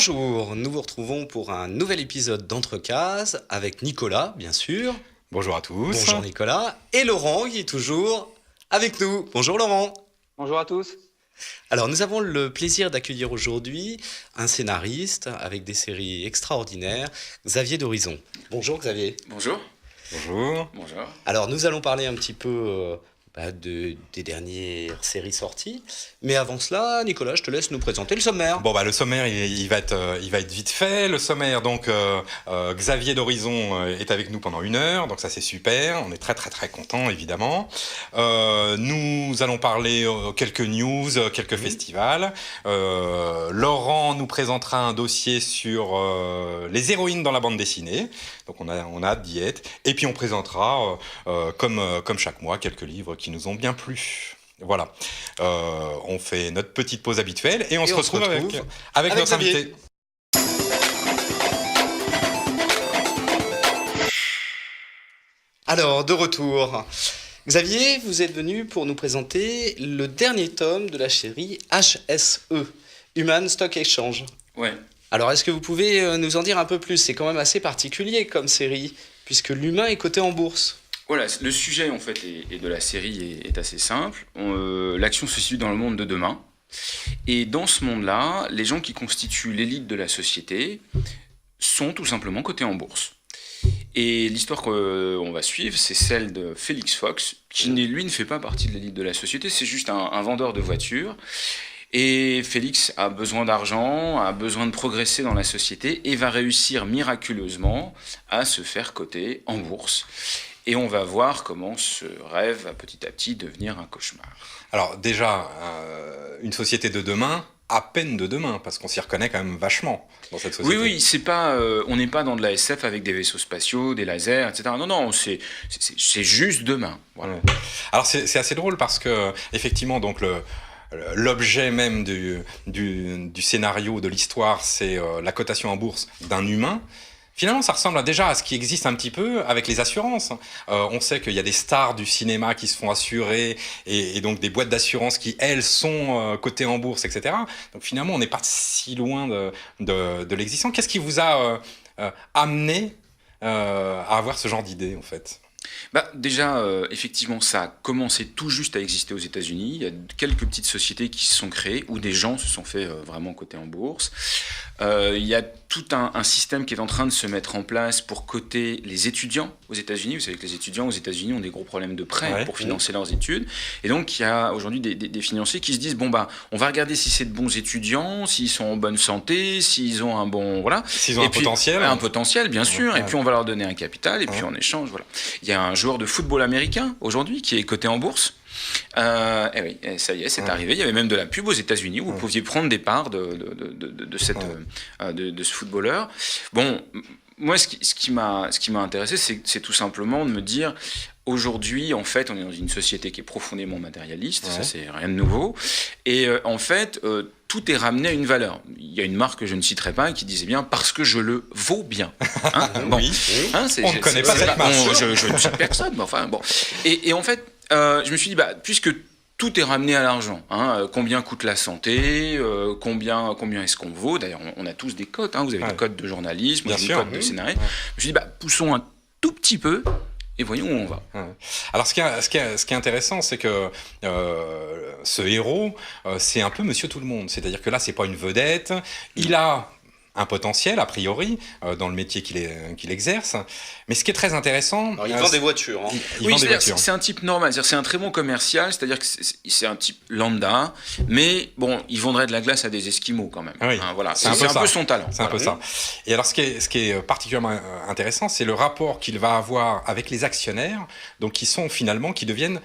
Bonjour, nous vous retrouvons pour un nouvel épisode d'Entrecases avec Nicolas, bien sûr. Bonjour à tous. Bonjour Nicolas. Et Laurent qui est toujours avec nous. Bonjour Laurent. Bonjour à tous. Alors nous avons le plaisir d'accueillir aujourd'hui un scénariste avec des séries extraordinaires, Xavier d'Horizon. Bonjour Xavier. Bonjour. Bonjour. Bonjour. Alors nous allons parler un petit peu des dernières séries sorties. Mais avant cela, Nicolas, je te laisse nous présenter le sommaire. Bon le sommaire il va être vite fait. Le sommaire donc Xavier d'Horizon est avec nous pendant 1 heure, donc ça c'est super. On est très très très content évidemment. Nous allons parler quelques news, quelques festivals. Laurent nous présentera un dossier sur les héroïnes dans la bande dessinée. Donc on a hâte d'y être. Et puis on présentera comme chaque mois quelques livres qui nous ont bien plu. Voilà, on fait notre petite pause habituelle et on se retrouve avec notre Xavier. invité. Alors, de retour. Xavier, vous êtes venu pour nous présenter le dernier tome de la série HSE, Human Stock Exchange. Ouais. Alors, est-ce que vous pouvez nous en dire un peu plus? C'est quand même assez particulier comme série, puisque l'humain est coté en bourse. Voilà, le sujet en fait et de la série est assez simple. L'action se situe dans le monde de demain. Et dans ce monde-là, les gens qui constituent l'élite de la société sont tout simplement cotés en bourse. Et l'histoire qu'on va suivre, c'est celle de Félix Fox, qui lui ne fait pas partie de l'élite de la société, c'est juste un vendeur de voitures. Et Félix a besoin d'argent, a besoin de progresser dans la société et va réussir miraculeusement à se faire coter en bourse. Et on va voir comment ce rêve va petit à petit devenir un cauchemar. Alors déjà, une société de demain, à peine de demain, parce qu'on s'y reconnaît quand même vachement dans cette société. Oui, c'est pas, on n'est pas dans de la SF avec des vaisseaux spatiaux, des lasers, etc. Non, c'est juste demain. Voilà. Ouais. Alors c'est assez drôle parce que effectivement, donc l'objet même du scénario, de l'histoire, c'est la cotation en bourse d'un humain. Finalement, ça ressemble déjà à ce qui existe un petit peu avec les assurances. On sait qu'il y a des stars du cinéma qui se font assurer et donc des boîtes d'assurance qui, elles, sont cotées en bourse, etc. Donc finalement, on n'est pas si loin de l'existant. Qu'est-ce qui vous a amené à avoir ce genre d'idée, en fait ? Déjà, effectivement, ça a commencé tout juste à exister aux États-Unis. Il y a quelques petites sociétés qui se sont créées où des gens se sont fait vraiment coter en bourse. Il y a tout un système qui est en train de se mettre en place pour coter les étudiants aux États-Unis. Vous savez que les étudiants aux États-Unis ont des gros problèmes de prêts pour financer leurs études. Et donc, il y a aujourd'hui des financiers qui se disent on va regarder si c'est de bons étudiants, s'ils sont en bonne santé, s'ils ont un bon s'ils ont potentiel. Un potentiel, bien sûr. Et puis on va leur donner un capital. Et puis en échange, voilà. Il y a un joueur de football américain aujourd'hui qui est coté en bourse. Et oui, ça y est, c'est arrivé. Il y avait même de la pub aux États-Unis où vous pouviez prendre des parts de ce footballeur. Bon, moi, ce qui m'a intéressé, c'est tout simplement de me dire, aujourd'hui, en fait, on est dans une société qui est profondément matérialiste. Ça, c'est rien de nouveau. Et en fait, tout est ramené à une valeur. Il y a une marque que je ne citerai pas qui disait bien parce que je le vaux bien. Hein, bon, oui. Hein, On ne connaît pas cette marque. Je ne cite personne, mais enfin bon. Et en fait, je me suis dit, puisque tout est ramené à l'argent, combien coûte la santé, combien est-ce qu'on vaut. D'ailleurs, on a tous des cotes. Vous avez des cotes de journalisme, des cotes de scénariste. Je me suis dit, poussons un tout petit peu. Et voyons où on va. Alors, ce qui est intéressant, c'est que ce héros, c'est un peu Monsieur Tout-le-Monde. C'est-à-dire que là, c'est pas une vedette. Il a un potentiel, a priori, dans le métier qu'il exerce. Mais ce qui est très intéressant... Alors, il vend des voitures. Il vend des voitures. C'est un type normal. C'est un très bon commercial. C'est-à-dire que c'est un type lambda. Mais bon, il vendrait de la glace à des Esquimaux quand même. Oui, voilà. C'est un peu son talent. C'est un peu ça. Et alors, ce qui est particulièrement intéressant, c'est le rapport qu'il va avoir avec les actionnaires, donc qui deviennent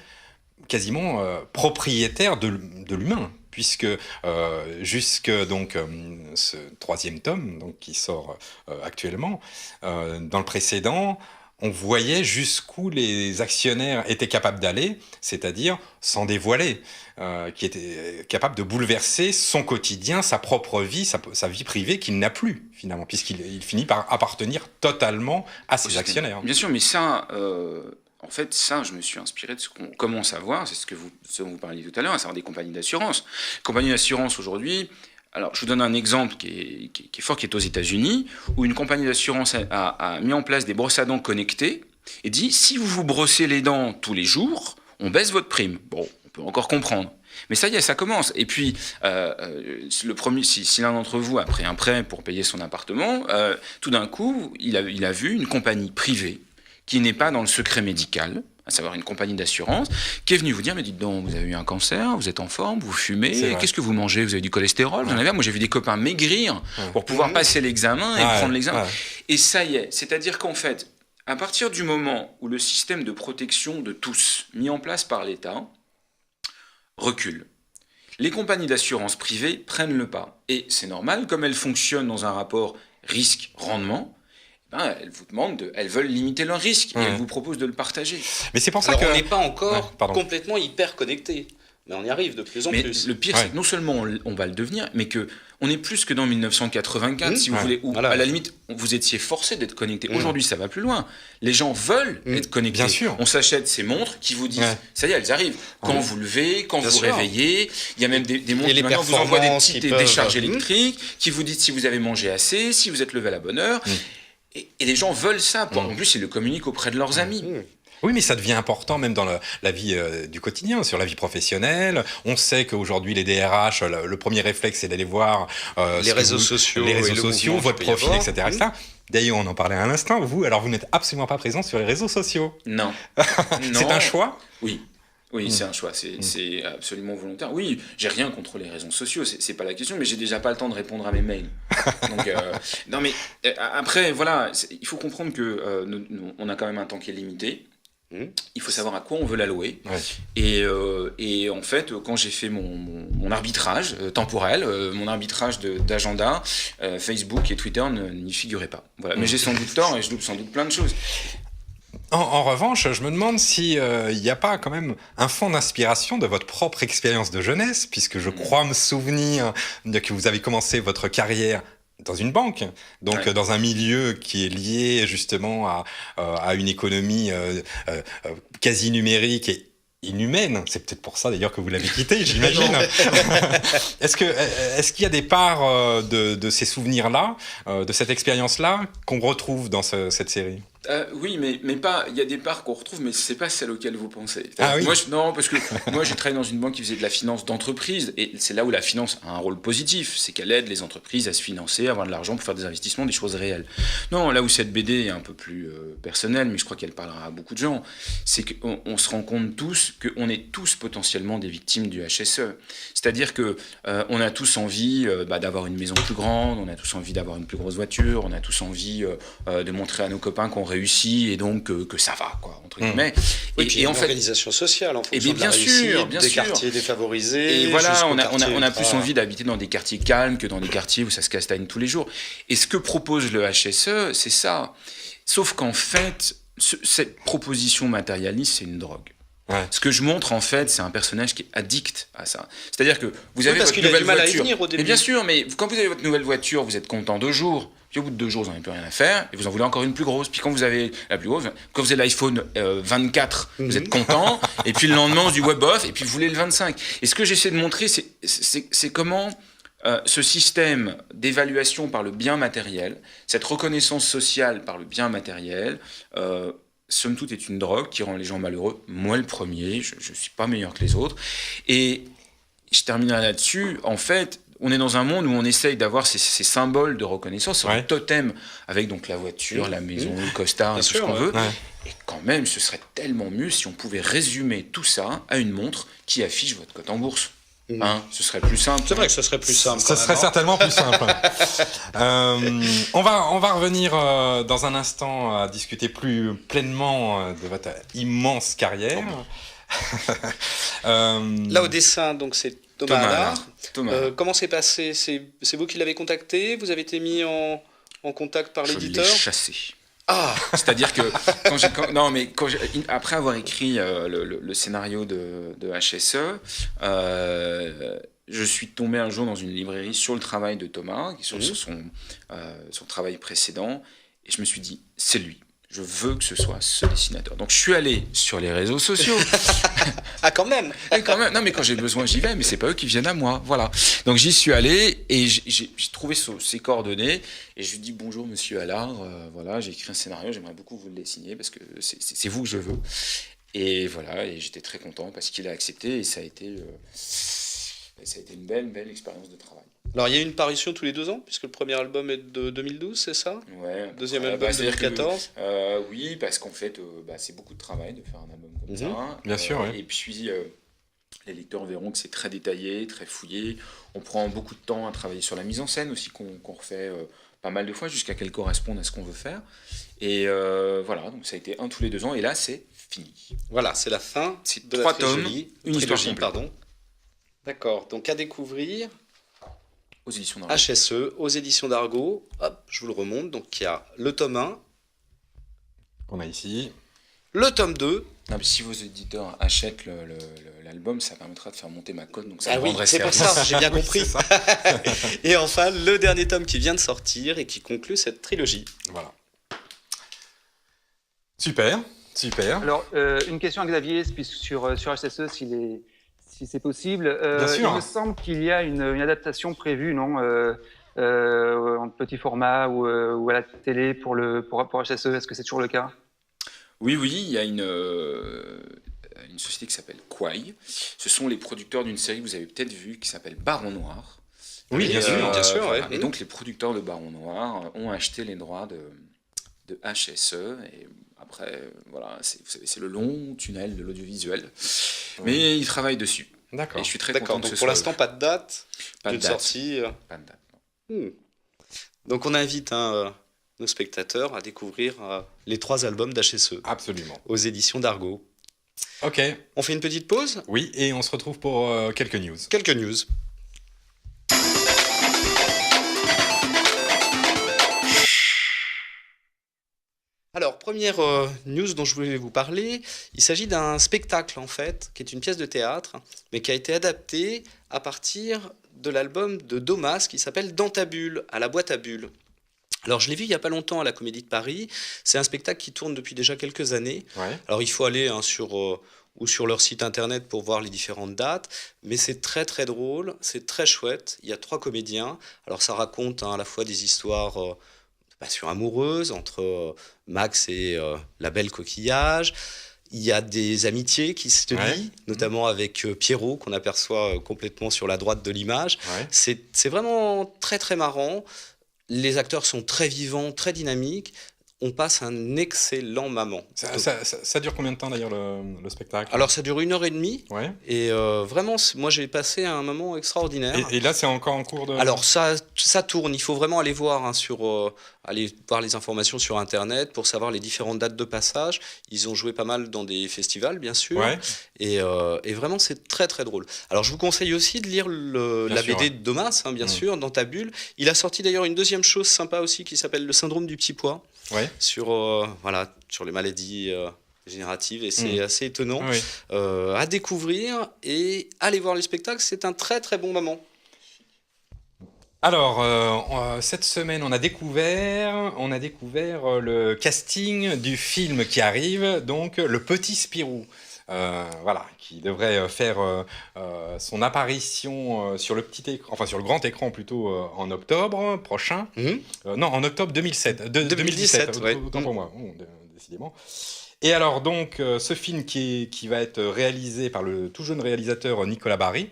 quasiment propriétaires de l'humain. Puisque jusque donc ce 3e tome donc qui sort actuellement, dans le précédent, on voyait jusqu'où les actionnaires étaient capables d'aller, c'est-à-dire sans dévoiler, qui étaient capables de bouleverser son quotidien, sa propre vie, sa vie privée qu'il n'a plus finalement, puisqu'il finit par appartenir totalement à ses actionnaires. Bien sûr, mais ça. En fait, ça, je me suis inspiré de ce qu'on commence à voir, c'est ce dont vous parliez tout à l'heure, à savoir des compagnies d'assurance. Les compagnies d'assurance, aujourd'hui, Alors, je vous donne un exemple qui est fort, qui est aux États-Unis, où une compagnie d'assurance a mis en place des brosses à dents connectées et dit, si vous vous brossez les dents tous les jours, on baisse votre prime. Bon, on peut encore comprendre. Mais ça y est, ça commence. Et puis, si l'un d'entre vous a pris un prêt pour payer son appartement, tout d'un coup, il a vu une compagnie privée qui n'est pas dans le secret médical, à savoir une compagnie d'assurance, qui est venue vous dire, mais dites donc, vous avez eu un cancer, vous êtes en forme, vous fumez, qu'est-ce que vous mangez, vous avez du cholestérol, vous en avez. Moi j'ai vu des copains maigrir pour pouvoir passer l'examen et prendre l'examen. Et ça y est, c'est-à-dire qu'en fait, à partir du moment où le système de protection de tous, mis en place par l'État, recule, les compagnies d'assurance privées prennent le pas. Et c'est normal, comme elles fonctionnent dans un rapport risque-rendement, elles veulent limiter leur risque et elles vous proposent de le partager. Mais c'est pour ça on n'est pas encore complètement hyper connecté, mais on y arrive de plus en plus. Le pire, c'est que non seulement on va le devenir, mais que on est plus que dans 1984, si vous voulez, où à la limite vous étiez forcé d'être connecté. Aujourd'hui, ça va plus loin. Les gens veulent être connectés. Bien sûr. On s'achète ces montres qui vous disent, ça y est, elles arrivent. Quand vous levez, quand vous réveillez, il y a même des montres qui maintenant vous envoient des petites décharges électriques, qui vous disent si vous avez mangé assez, si vous êtes levé à la bonne heure. Et les gens veulent ça. En plus, ils le communiquent auprès de leurs amis. Oui, mais ça devient important même dans la vie du quotidien, sur la vie professionnelle. On sait qu'aujourd'hui, les DRH, le premier réflexe, c'est d'aller voir les réseaux sociaux, votre profil, etc. D'ailleurs, on en parlait à l'instant. Vous n'êtes absolument pas présent sur les réseaux sociaux. Non. C'est un choix ? Oui, c'est un choix, c'est absolument volontaire. Oui, j'ai rien contre les réseaux sociaux, c'est pas la question, mais j'ai déjà pas le temps de répondre à mes mails. Donc, non mais après, voilà, il faut comprendre que nous, on a quand même un temps qui est limité. Il faut savoir à quoi on veut l'allouer. Et en fait, quand j'ai fait mon arbitrage temporel, mon arbitrage d'agenda, Facebook et Twitter n'y figuraient pas. Voilà. Mais j'ai sans doute tort et je loupe sans doute plein de choses. En revanche, je me demande s'il n'y a pas quand même un fond d'inspiration de votre propre expérience de jeunesse, puisque je crois me souvenir que vous avez commencé votre carrière dans une banque, donc dans un milieu qui est lié justement à une économie quasi numérique et inhumaine. C'est peut-être pour ça d'ailleurs que vous l'avez quitté, j'imagine. Est-ce qu'il y a des parts de ces souvenirs-là, de cette expérience-là, qu'on retrouve dans cette série ? Oui, mais pas. Il y a des parts qu'on retrouve, mais c'est pas celles auxquelles vous pensez. Ah oui. Non, parce que moi j'ai travaillé dans une banque qui faisait de la finance d'entreprise, et c'est là où la finance a un rôle positif, c'est qu'elle aide les entreprises à se financer, à avoir de l'argent pour faire des investissements, des choses réelles. Non, là où cette BD est un peu plus personnelle, mais je crois qu'elle parlera à beaucoup de gens, c'est qu'on se rend compte tous qu'on est tous potentiellement des victimes du HSE. C'est-à-dire que on a tous envie d'avoir une maison plus grande, on a tous envie d'avoir une plus grosse voiture, on a tous envie de montrer à nos copains qu'on réussi et donc que ça va, quoi, entre guillemets. Et en fait, l'organisation sociale en fonction de la réussite, des quartiers défavorisés. Et voilà, on a plus envie d'habiter dans des quartiers calmes que dans des quartiers où ça se castagne tous les jours. Et ce que propose le HSE, c'est ça. Sauf qu'en fait, cette proposition matérialiste, c'est une drogue. Ce que je montre, en fait, c'est un personnage qui est addict à ça. C'est-à-dire que vous avez votre nouvelle voiture. Mais bien sûr, mais quand vous avez votre nouvelle voiture, vous êtes content 2 jours. Puis au bout de 2 jours, vous n'en avez plus rien à faire, et vous en voulez encore une plus grosse. Puis quand vous avez la plus grosse, quand vous avez l'iPhone 24, vous êtes content, et puis le lendemain, on se dit ouais, bof, et puis vous voulez le 25. Et ce que j'essaie de montrer, c'est comment ce système d'évaluation par le bien matériel, cette reconnaissance sociale par le bien matériel, somme toute est une drogue qui rend les gens malheureux. Moi le premier, je ne suis pas meilleur que les autres. Et je terminerai là-dessus. En fait, on est dans un monde où on essaye d'avoir ces symboles de reconnaissance, un totem avec donc la voiture, la maison, le costard, tout ce qu'on veut. Et quand même, ce serait tellement mieux si on pouvait résumer tout ça à une montre qui affiche votre cote en bourse. Ce serait plus simple. C'est vrai que ce serait plus simple. Ce serait certainement plus simple. On va revenir dans un instant à discuter plus pleinement de votre immense carrière. Là au dessin, donc c'est Thomas Allard. Comment c'est passé ? C'est vous qui l'avez contacté ? Vous avez été mis en contact par l'éditeur ? Je l'ai chassé. C'est-à-dire que après avoir écrit le scénario de HSE, je suis tombé un jour dans une librairie sur le travail de Thomas, sur son travail précédent, et je me suis dit, c'est lui. Je veux que ce soit ce dessinateur. Donc je suis allé sur les réseaux sociaux Ah, quand même. Et quand même, non, mais quand j'ai besoin, j'y vais, mais c'est pas eux qui viennent à moi. Voilà. Donc j'y suis allé et j'ai trouvé ses coordonnées et je lui dis bonjour monsieur Allard, voilà, j'ai écrit un scénario, j'aimerais beaucoup vous le dessiner parce que c'est vous que je veux. Et voilà, et j'étais très content parce qu'il a accepté et ça a été une belle expérience de travail. Alors, il y a eu une parution tous les 2 ans, puisque le premier album est de 2012, c'est ça? Ouais. Deuxième album, c'est-à-dire 2014. oui, parce qu'en fait, c'est beaucoup de travail de faire un album comme ça. Bien sûr, ouais. Et puis, les lecteurs verront que c'est très détaillé, très fouillé. On prend beaucoup de temps à travailler sur la mise en scène aussi, qu'on refait pas mal de fois, jusqu'à qu'elle corresponde à ce qu'on veut faire. Et voilà, donc ça a été un tous les 2 ans, et là, c'est fini. Voilà, c'est la fin C'est de 3 la tomes, trilogie. une histoire Trilogie, complète. pardon. D'accord, donc à découvrir... Aux éditions d'Argo. HSE, aux éditions d'Argo. Hop, je vous le remonte. Donc il y a le tome 1, Qu'on a ici. le tome 2. Non, mais si vos éditeurs achètent l'album, ça permettra de faire monter ma cote, donc ça Ah me oui, rendrait c'est pour service. ça, j'ai bien compris. C'est ça. Et enfin, le dernier tome qui vient de sortir et qui conclut cette trilogie. Voilà. Super. Alors, une question à Xavier sur HSE, si c'est possible. Bien sûr. Il me semble qu'il y a une adaptation prévue, non en petit format ou à la télé pour HSE. Est-ce que c'est toujours le cas? Oui, il y a une société qui s'appelle Quai. Ce sont les producteurs d'une série que vous avez peut-être vue qui s'appelle Baron Noir. Oui, Et, bien sûr. bien sûr, Voilà. ouais. Et donc les producteurs de Baron Noir ont acheté les droits de HSE. Et après, voilà, vous savez, c'est le long tunnel de l'audiovisuel. Mais ils travaillent dessus. Et D'accord. je suis très D'accord, content que donc ce pour soit l'instant, pas de date pas de d'une date. sortie. Pas de date, non. Donc on invite nos spectateurs à découvrir les 3 albums d'HSE Absolument. aux éditions d'Argo. Ok. On fait une petite pause? Oui, et on se retrouve pour quelques news. Quelques news. Alors, première news dont je voulais vous parler, il s'agit d'un spectacle en fait, qui est une pièce de théâtre, mais qui a été adaptée à partir de l'album de Domas qui s'appelle Dans ta bulle, à la boîte à bulles. Alors, je l'ai vu il n'y a pas longtemps à la Comédie de Paris. C'est un spectacle qui tourne depuis déjà quelques années. Ouais. Alors, il faut aller sur leur site internet pour voir les différentes dates, mais c'est très très drôle, c'est très chouette. Il y a 3 comédiens. Alors, ça raconte à la fois des histoires de passion amoureuse entre Max et la belle coquillage. Il y a des amitiés qui se lient, notamment avec Pierrot, qu'on aperçoit complètement sur la droite de l'image. Ouais. C'est vraiment très très marrant. Les acteurs sont très vivants, très dynamiques. On passe un excellent moment. Ça dure combien de temps d'ailleurs le spectacle? Alors ça dure 1h30 Ouais. et vraiment moi j'ai passé un moment extraordinaire. Et là c'est encore en cours de. Alors ça tourne, il faut vraiment aller voir aller voir les informations sur internet pour savoir les différentes dates de passage. Ils ont joué pas mal dans des festivals bien sûr. Ouais. Et vraiment c'est très très drôle. Alors je vous conseille aussi de lire la sûr, BD de Domas, bien sûr, Dans ta bulle. Il a sorti d'ailleurs une deuxième chose sympa aussi qui s'appelle Le syndrome du petit pois. Ouais. Sur les maladies dégénératives et c'est assez étonnant Oui. à découvrir et aller voir les spectacles, c'est un très très bon moment. Alors, cette semaine, on a découvert le casting du film qui arrive, donc Le Petit Spirou. Voilà, qui devrait faire son apparition sur le petit écran, enfin sur le grand écran plutôt en octobre prochain. Non, en octobre 2017, 2017, ouais. autant pour moi, décidément. Et alors donc, ce film qui va être réalisé par le tout jeune réalisateur Nicolas Barry.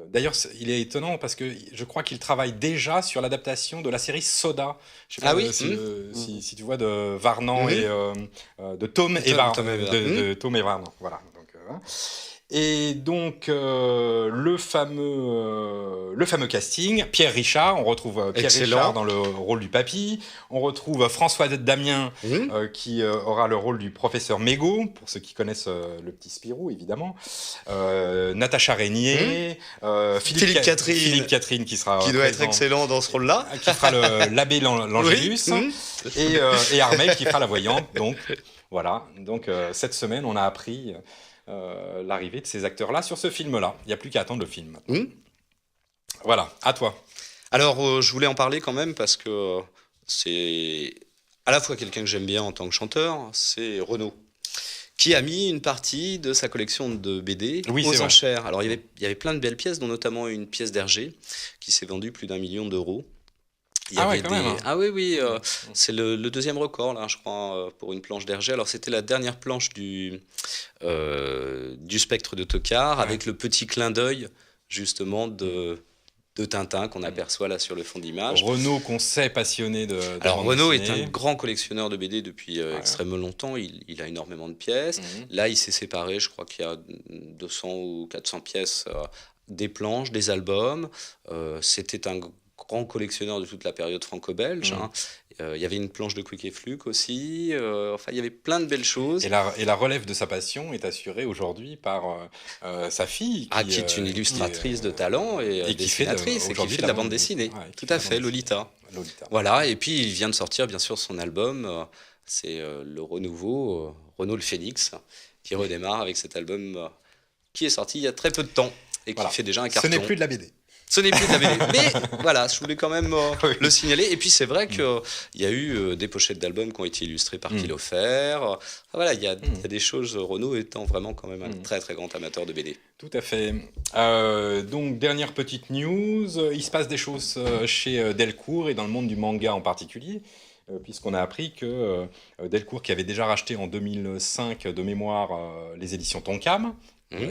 D'ailleurs, il est étonnant parce que je crois qu'il travaille déjà sur l'adaptation de la série Soda. Je sais pas si tu vois de Varnan et de Tom et Varnan. Voilà. Donc, et donc le fameux casting, Pierre Richard, on retrouve Pierre Excellent. Richard dans le rôle du papy, on retrouve François Damien qui aura le rôle du professeur Mégo, pour ceux qui connaissent le petit Spirou évidemment, Natacha Régnier, Philippe Catherine qui sera qui doit être présent, excellent dans ce rôle-là, qui fera l'abbé l'Angélus, et Armel qui fera la voyante. Donc voilà, donc cette semaine on a appris l'arrivée de ces acteurs-là sur ce film-là. Il n'y a plus qu'à attendre le film. Voilà, à toi. Alors, je voulais en parler quand même parce que c'est à la fois quelqu'un que j'aime bien en tant que chanteur, c'est Renaud, qui a mis une partie de sa collection de BD Oui, c'est aux vrai. enchères. Alors, il y avait plein de belles pièces, dont notamment une pièce d'Hergé, qui s'est vendue plus d'1 million d'euros. Il y Ah ouais, avait quand même, hein. Ah oui, oui, c'est le deuxième record, là, je crois, pour une planche d'Hergé. Alors, c'était la dernière planche du Spectre de Tocard, Ouais. avec le petit clin d'œil, justement, de Tintin qu'on aperçoit là sur le fond d'image. Renaud, qu'on sait passionné de Alors bande Renaud est dessinée. un grand collectionneur de BD depuis Ouais. extrêmement longtemps, il a énormément de pièces. Mhm. Là il s'est séparé, je crois qu'il y a 200 ou 400 pièces, des planches, des albums. C'était un grand collectionneur de toute la période franco-belge. Mhm. Hein. Il y avait une planche de Quick et Fluke aussi, enfin il y avait plein de belles choses. Et la relève de sa passion est assurée aujourd'hui par sa fille, Qui est une illustratrice de talent et qui fait dessinatrice, et qui aujourd'hui fait de la bande dessinée. Ouais, qui Tout fait à de la fait, bande Lolita. dessinée. Lolita. Voilà, et puis il vient de sortir bien sûr son album, c'est le renouveau, Renaud le Phénix, qui redémarre avec cet album qui est sorti il y a très peu de temps et Voilà. qui fait déjà un Ce carton. n'est plus de la BD. Ce n'est plus de la BD. Mais voilà, je voulais quand même Oui. le signaler. Et puis c'est vrai qu'il y a eu des pochettes d'albums qui ont été illustrées par Kilo Fer. Voilà, il y a des choses, Renaud étant vraiment quand même un très très grand amateur de BD. Tout à fait. Donc, dernière petite news, il se passe des choses chez Delcourt et dans le monde du manga en particulier, puisqu'on a appris que Delcourt, qui avait déjà racheté en 2005 de mémoire les éditions Tonkam,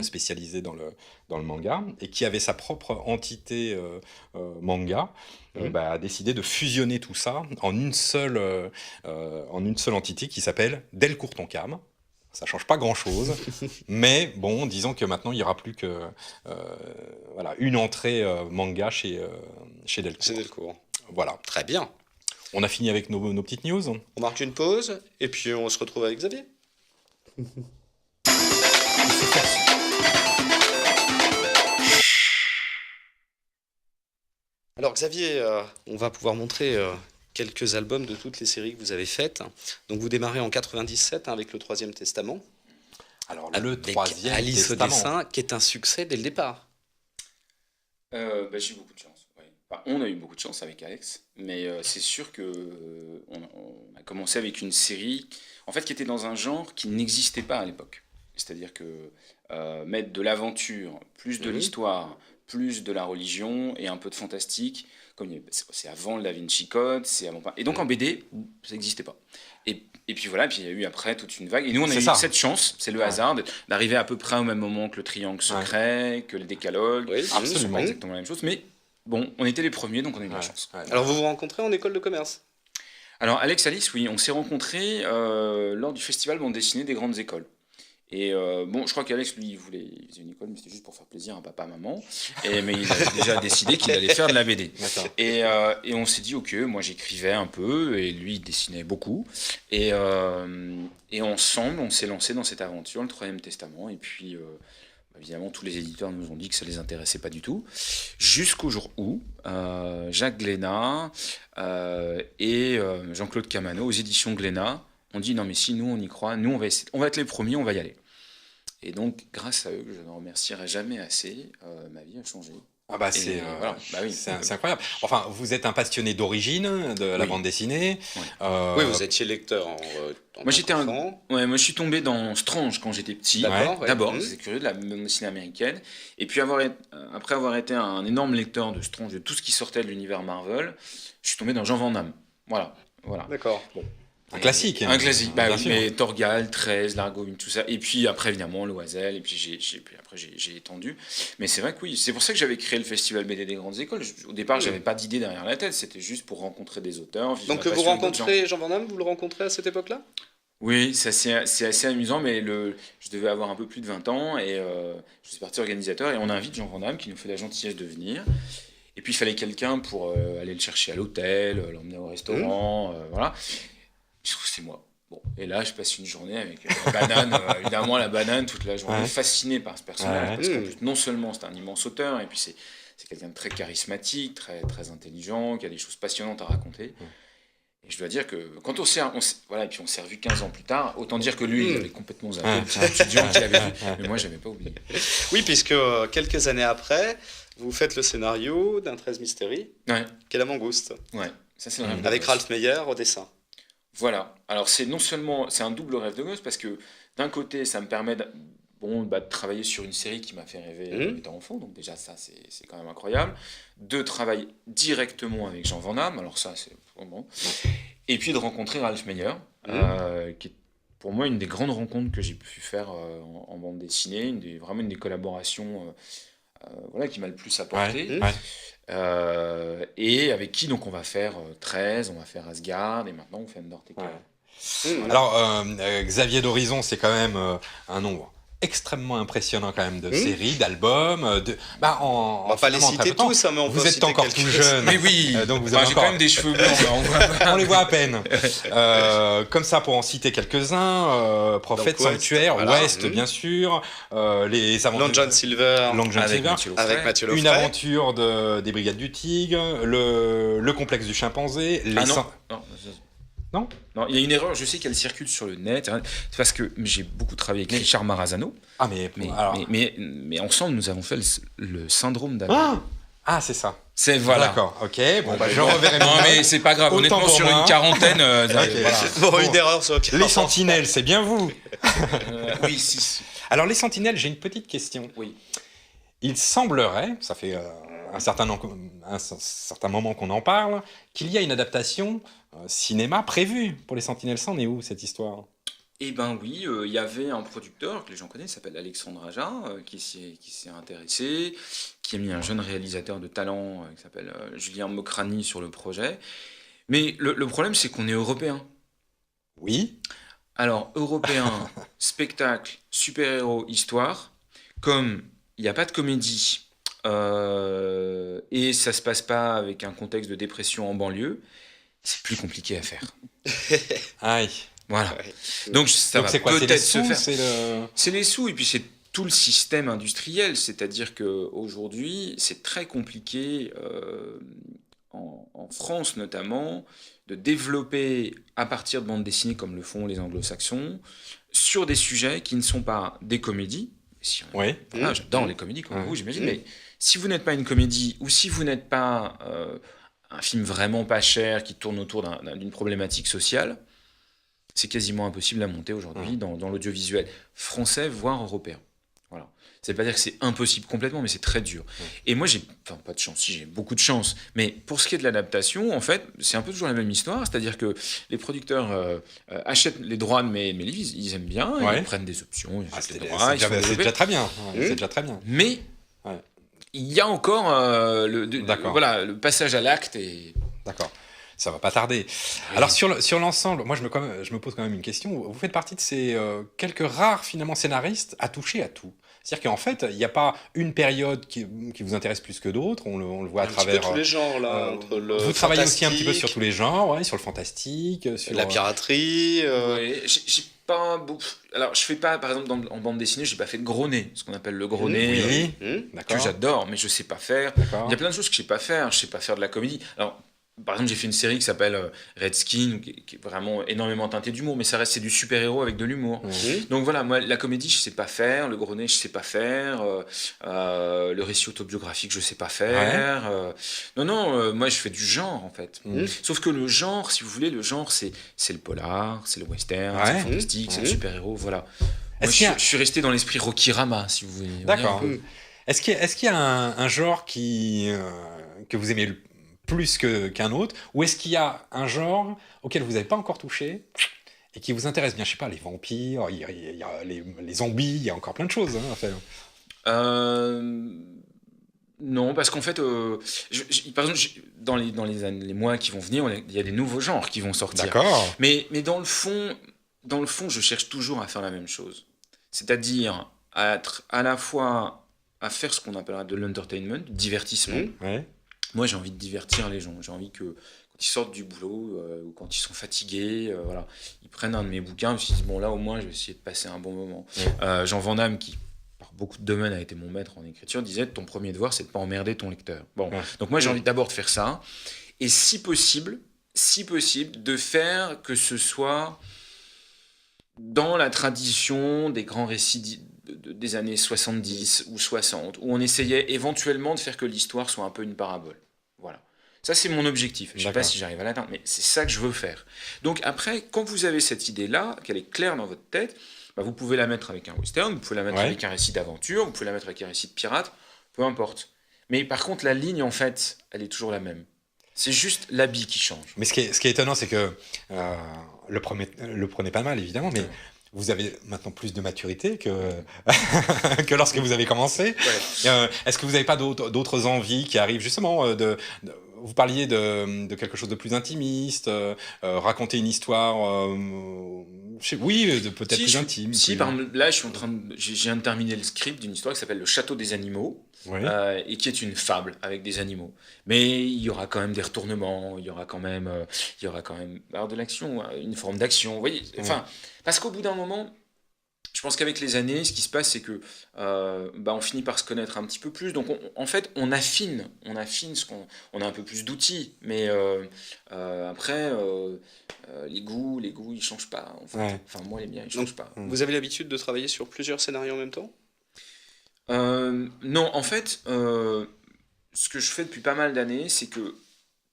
spécialisées dans le manga, et qui avait sa propre entité manga, a décidé de fusionner tout ça en une seule entité qui s'appelle Delcourt Tonkam. Ça change pas grand-chose, mais bon, disons que maintenant il n'y aura plus que une entrée manga chez Delcourt. C'est Delcourt. Voilà. Très bien. On a fini avec nos petites news. On marque une pause et puis on se retrouve avec Xavier. Alors Xavier, on va pouvoir montrer quelques albums de toutes les séries que vous avez faites. Donc vous démarrez en 97 avec le Troisième Testament. Alors le Avec Troisième Alice au Testament. dessin, qui est un succès dès le départ. J'ai eu beaucoup de chance. Ouais. Enfin, on a eu beaucoup de chance avec Alex, mais c'est sûr que on a commencé avec une série en fait qui était dans un genre qui n'existait pas à l'époque. C'est-à-dire que mettre de l'aventure, plus de l'histoire, plus de la religion et un peu de fantastique, c'est avant le Da Vinci Code, c'est avant pas. Et donc en BD, ça n'existait pas. Et puis voilà, puis il y a eu après toute une vague. Et nous, on a eu cette chance, c'est le hasard, d'arriver à peu près au même moment que le Triangle Secret, que le Décalogue. Oui, absolument. C'est pas exactement la même chose, mais bon, on était les premiers, donc on a eu de la chance. Ouais. Alors vous vous rencontrez en école de commerce? Alors Alex, Alice, oui, on s'est rencontrés lors du festival bande dessinée des grandes écoles. Et je crois qu'Alex, lui, il faisait une école, mais c'était juste pour faire plaisir à papa, maman. Mais il avait déjà décidé qu'il allait faire de la BD. D'accord. Et on s'est dit, ok, moi j'écrivais un peu, et lui, il dessinait beaucoup. Et ensemble, on s'est lancé dans cette aventure, le Troisième Testament. Et puis, évidemment, tous les éditeurs nous ont dit que ça les intéressait pas du tout. Jusqu'au jour où Jacques Glénat et Jean-Claude Camano, aux éditions Glénat, ont dit, non mais si nous on y croit, nous on va être les premiers, on va y aller. Et donc, grâce à eux, que je ne remercierai jamais assez, ma vie a changé. Ah bah Et voilà. Oui. c'est incroyable. Enfin, vous êtes un passionné d'origine de la bande dessinée. Oui. Oui, vous étiez lecteur en Moi, j'étais enfant. moi, je suis tombé dans Strange quand j'étais petit. D'accord, ouais. D'abord, Mhm. c'est curieux, de la bande dessinée américaine. Et puis, après avoir été un énorme lecteur de Strange, de tout ce qui sortait de l'univers Marvel, je suis tombé dans Jean Van Damme. Voilà. D'accord. Un classique. Un classique, Bien oui, sûr. mais Torgal, 13, Largo, tout ça. Et puis après, évidemment, Loisel, et puis j'ai étendu. Mais c'est vrai que oui, c'est pour ça que j'avais créé le Festival BD des grandes écoles. Au départ, j'avais pas d'idée derrière la tête, c'était juste pour rencontrer des auteurs. vivre Donc la que vous passion d'autres gens. rencontrez Jean Van Damme, vous le rencontrez à cette époque-là? Oui, c'est assez amusant, mais je devais avoir un peu plus de 20 ans, et je suis parti organisateur, et on invite Jean Van Damme, qui nous fait la gentillesse de venir. Et puis il fallait quelqu'un pour aller le chercher à l'hôtel, l'emmener au restaurant, voilà. Je trouve que c'est moi. Bon, et là, je passe une journée avec la banane, évidemment la banane, toute la journée, fasciné par ce personnage, parce qu'en plus, non seulement c'est un immense auteur, et puis c'est quelqu'un de très charismatique, très, très intelligent, qui a des choses passionnantes à raconter. Et je dois dire que quand voilà, et puis on s'est revu 15 ans plus tard, autant dire que lui, il avait complètement zappé, le petit étudiant qu'il avait vu, mais moi, j'avais pas oublié. Oui, puisque quelques années après, vous faites le scénario d'un 13 Mystery, Ouais, qui est La Mangouste, ouais, ça c'est le rêve de avec gosse. Ralph Meyer au dessin. Voilà. Alors c'est non seulement c'est un double rêve de gosse parce que d'un côté, ça me permet de travailler sur une série qui m'a fait rêver étant enfant, donc déjà ça c'est quand même incroyable. De travailler directement avec Jean Van Damme, alors ça c'est vraiment. Et puis de rencontrer Ralph Meyer, qui est pour moi une des grandes rencontres que j'ai pu faire en bande dessinée, vraiment une des collaborations qui m'a le plus apporté. Et avec qui donc on va faire 13, on va faire Asgard, et maintenant on fait Undertaker. Alors, Xavier d'Horizon, c'est quand même un nombre extrêmement impressionnant quand même de séries, d'albums. On va pas les citer tous, mais on peut vous êtes encore tout jeune. Mais oui, donc vous avez j'ai encore... quand même des cheveux blancs. On les voit à peine. Comme ça, pour en citer quelques-uns, Prophète, donc, Sanctuaire, West, bien sûr, les aventures... Long John Silver, avec Mathieu Laufray. Une aventure des Brigades du Tigre, le complexe du chimpanzé, Non, il y a une erreur, je sais qu'elle circule sur le net, c'est parce que j'ai beaucoup travaillé avec Richard Marazano, mais ensemble nous avons fait le syndrome d'Abel. C'est ça. C'est voilà. D'accord, ok, je reverrai. Non mais c'est pas grave, honnêtement sur une quarantaine... Une erreur sur Les Sentinelles, c'est bien vous. Oui, si. Alors les Sentinelles, j'ai une petite question. Oui. Il semblerait, ça fait un certain moment qu'on en parle, qu'il y a une adaptation cinéma prévue pour les Sentinelles. Ça en est où cette histoire ? Eh ben oui, il y avait un producteur que les gens connaissent, qui s'appelle Alexandre Aja, qui s'est intéressé, qui a mis un jeune réalisateur de talent qui s'appelle Julien Mokrani sur le projet. Mais le problème, c'est qu'on est européen. Oui. Alors, européen, spectacle, super-héros, histoire, comme il n'y a pas de comédie et ça se passe pas avec un contexte de dépression en banlieue, c'est plus compliqué à faire. Aïe. Voilà. Donc ça va peut-être se faire. C'est les sous et puis c'est tout le système industriel. C'est-à-dire qu'aujourd'hui, c'est très compliqué, en France notamment, de développer à partir de bandes dessinées comme le font les anglo-saxons, sur des sujets qui ne sont pas des comédies. J'adore les comédies comme vous, j'imagine, mais si vous n'êtes pas une comédie ou si vous n'êtes pas un film vraiment pas cher qui tourne autour d'une problématique sociale, c'est quasiment impossible à monter aujourd'hui dans l'audiovisuel français, voire européen. Voilà. Ça ne veut pas dire que c'est impossible complètement, mais c'est très dur. Et moi, pas de chance, j'ai beaucoup de chance. Mais pour ce qui est de l'adaptation, en fait, c'est un peu toujours la même histoire. C'est-à-dire que les producteurs achètent les droits de mes livres, ils aiment bien, ils prennent des options, ils achètent les droits. C'est déjà très bien. C'est déjà très bien. Mais il y a encore le passage à l'acte. D'accord. Ça va pas tarder. Alors sur l'ensemble, moi je me pose quand même une question. Vous faites partie de ces quelques rares finalement scénaristes à toucher à tout. C'est-à-dire qu'en fait, il n'y a pas une période qui vous intéresse plus que d'autres. On le voit à travers. Un petit peu tous les genres là. Vous travaillez aussi un petit peu sur tous les genres, sur le fantastique, sur la piraterie. J'ai pas beaucoup. Alors je fais pas, par exemple en bande dessinée, j'ai pas fait de gros nez, ce qu'on appelle le gros nez, que j'adore, mais je sais pas faire. Il y a plein de choses que je sais pas faire. Je sais pas faire de la comédie. Alors par exemple, j'ai fait une série qui s'appelle Redskin, qui est vraiment énormément teintée d'humour, mais c'est du super-héros avec de l'humour. Donc voilà, moi, la comédie, je sais pas faire, le gros nez, je sais pas faire, le récit autobiographique, je sais pas faire. Moi, je fais du genre, en fait. Sauf que le genre, si vous voulez, c'est le polar, c'est le western, c'est le fantastique, c'est le super-héros, voilà. Moi, je suis resté dans l'esprit Rocky Rama, si vous voulez. D'accord. Est-ce qu'il y a un genre que vous aimez plus qu'un autre, ou est-ce qu'il y a un genre auquel vous n'avez pas encore touché et qui vous intéresse bien? Je sais pas, les vampires, il y a les zombies, il y a encore plein de choses à faire. Non, parce qu'en fait, par exemple, dans les mois qui vont venir, il y a des nouveaux genres qui vont sortir. D'accord. Mais dans le fond, je cherche toujours à faire la même chose. C'est-à-dire à être à la fois à faire ce qu'on appellera de l'entertainment, du divertissement. Moi, j'ai envie de divertir les gens. J'ai envie que quand ils sortent du boulot ou quand ils sont fatigués, ils prennent un de mes bouquins. Je me suis dit, bon, là, au moins, je vais essayer de passer un bon moment. Jean Van Damme, qui, par beaucoup de domaines, a été mon maître en écriture, disait, ton premier devoir, c'est de ne pas emmerder ton lecteur. Donc moi, j'ai envie d'abord de faire ça. Et si possible, de faire que ce soit dans la tradition des grands récits des années 70 ou 60, où on essayait éventuellement de faire que l'histoire soit un peu une parabole. Voilà. Ça, c'est mon objectif. Je ne sais pas si j'arrive à l'atteindre, mais c'est ça que je veux faire. Donc après, quand vous avez cette idée-là, qu'elle est claire dans votre tête, bah, vous pouvez la mettre avec un western, vous pouvez la mettre Ouais. avec un récit d'aventure, vous pouvez la mettre avec un récit de pirate, peu importe. Mais par contre, la ligne, en fait, elle est toujours la même. C'est juste l'habit qui change. Mais ce qui est étonnant, c'est que le prenez pas mal, évidemment, mais Ouais. vous avez maintenant plus de maturité que lorsque vous avez commencé. Ouais. Est-ce que vous n'avez pas d'autres envies qui arrivent justement vous parliez de quelque chose de plus intimiste, raconter une histoire, peut-être plus intime. Si, plus- par exemple, là, je viens de terminer le script d'une histoire qui s'appelle Le Château des Animaux, Oui. et qui est une fable avec des animaux. Mais il y aura quand même des retournements, il y aura quand même alors de l'action, une forme d'action. Vous voyez, enfin, parce qu'au bout d'un moment, je pense qu'avec les années, ce qui se passe, c'est que on finit par se connaître un petit peu plus. Donc, en fait, on affine on a un peu plus d'outils. Mais après, les goûts, ils changent pas. En fait. Ouais. Enfin, moi, les miens, ils Donc, changent pas. Vous avez l'habitude de travailler sur plusieurs scénarios en même temps? Non, en fait, ce que je fais depuis pas mal d'années, c'est que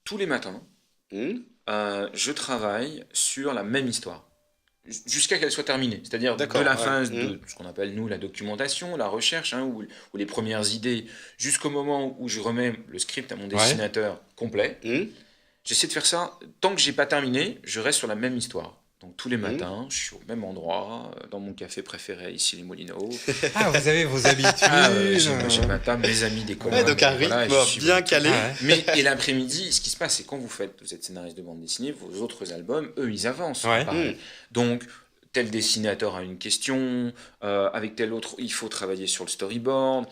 tous les matins, je travaille sur la même histoire. Jusqu'à qu'elle soit terminée. C'est-à-dire de D'accord, la ouais. phase de ce qu'on appelle, nous, la documentation, la recherche, ou les premières idées, jusqu'au moment où je remets le script à mon dessinateur complet. J'essaie de faire ça. Tant que j'ai pas terminé, je reste sur la même histoire. Donc tous les matins, je suis au même endroit, dans mon café préféré, ici les Molinos. Ah, vous avez vos habitudes. J'ai ma table, mes amis, des collègues. Ouais, donc un rythme bien calé. Ah, ouais. Mais et l'après-midi, ce qui se passe, c'est quand vous êtes scénariste de bande dessinée, vos autres albums, eux, ils avancent. Ouais. Pareil. Donc, tel dessinateur a une question, avec tel autre, il faut travailler sur le storyboard,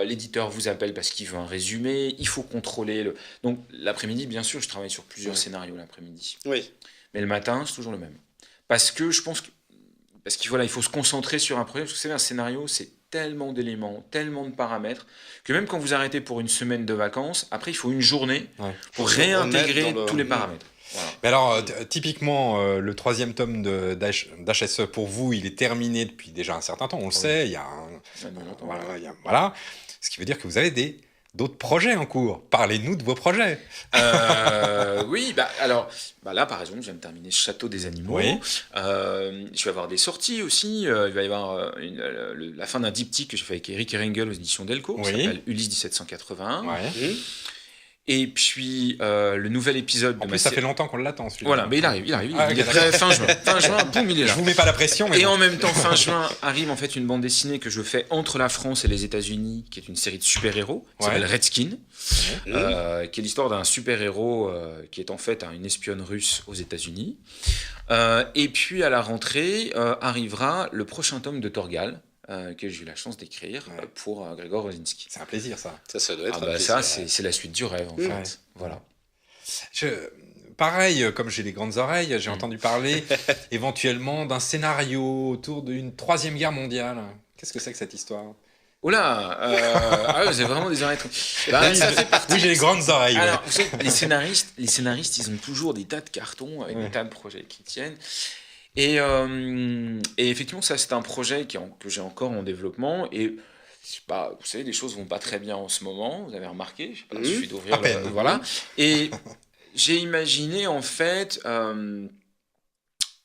l'éditeur vous appelle parce qu'il veut un résumé, il faut contrôler le... Donc, l'après-midi, bien sûr, je travaille sur plusieurs scénarios l'après-midi. Oui. Mais le matin, c'est toujours le même. Parce que je pense que... Parce qu'il il faut se concentrer sur un projet, parce que vous savez, un scénario, c'est tellement d'éléments, tellement de paramètres, que même quand vous arrêtez pour une semaine de vacances, après, il faut une journée pour réintégrer remettre dans le- tous les paramètres. Voilà. Mais alors, typiquement, le 3e tome d'HSE, pour vous, il est terminé depuis déjà un certain temps, on le sait, il y a voilà. Ce qui veut dire que vous avez d'autres projets en cours. Parlez-nous de vos projets. Oui, là, par exemple, je viens de terminer Château des Animaux. Oui. Je vais avoir des sorties aussi. Il va y avoir la fin d'un diptyque que j'ai fait avec Eric Erengel aux éditions Delcourt, qui s'appelle Ulysse 1781. Ouais. Et puis, le nouvel épisode En plus, ça fait longtemps qu'on l'attend, celui-là. Voilà, mais il arrive. Ah, Il est ok, prêt fin juin. Fin juin, boum, il est là. Je vous mets pas la pression, mais Et bon. en même temps, fin juin, arrive en fait une bande dessinée que je fais entre la France et les États-Unis, qui est une série de super-héros, qui s'appelle Redskin, qui est l'histoire d'un super-héros qui est en fait une espionne russe aux États-Unis. Et puis à la rentrée arrivera le prochain tome de Torgal, que j'ai eu la chance d'écrire pour Grégor Rosinski. C'est un plaisir, ça. Ça doit être un plaisir. Ça, c'est la suite du rêve, en fait. Voilà. Pareil, comme j'ai les grandes oreilles, j'ai entendu parler éventuellement d'un scénario autour d'une 3e guerre mondiale. Qu'est-ce que c'est que cette histoire? Oh là, vous avez vraiment des oreilles. Ça fait partie. Oui, j'ai les grandes oreilles. Alors, vous savez, les scénaristes, ils ont toujours des tas de cartons avec des tas de projets qui tiennent. Et effectivement, ça, c'est un projet que j'ai encore en développement. Et vous savez, les choses vont pas très bien en ce moment. Vous avez remarqué, je sais pas, il suffit d'ouvrir. À peine. Voilà. Et j'ai imaginé en fait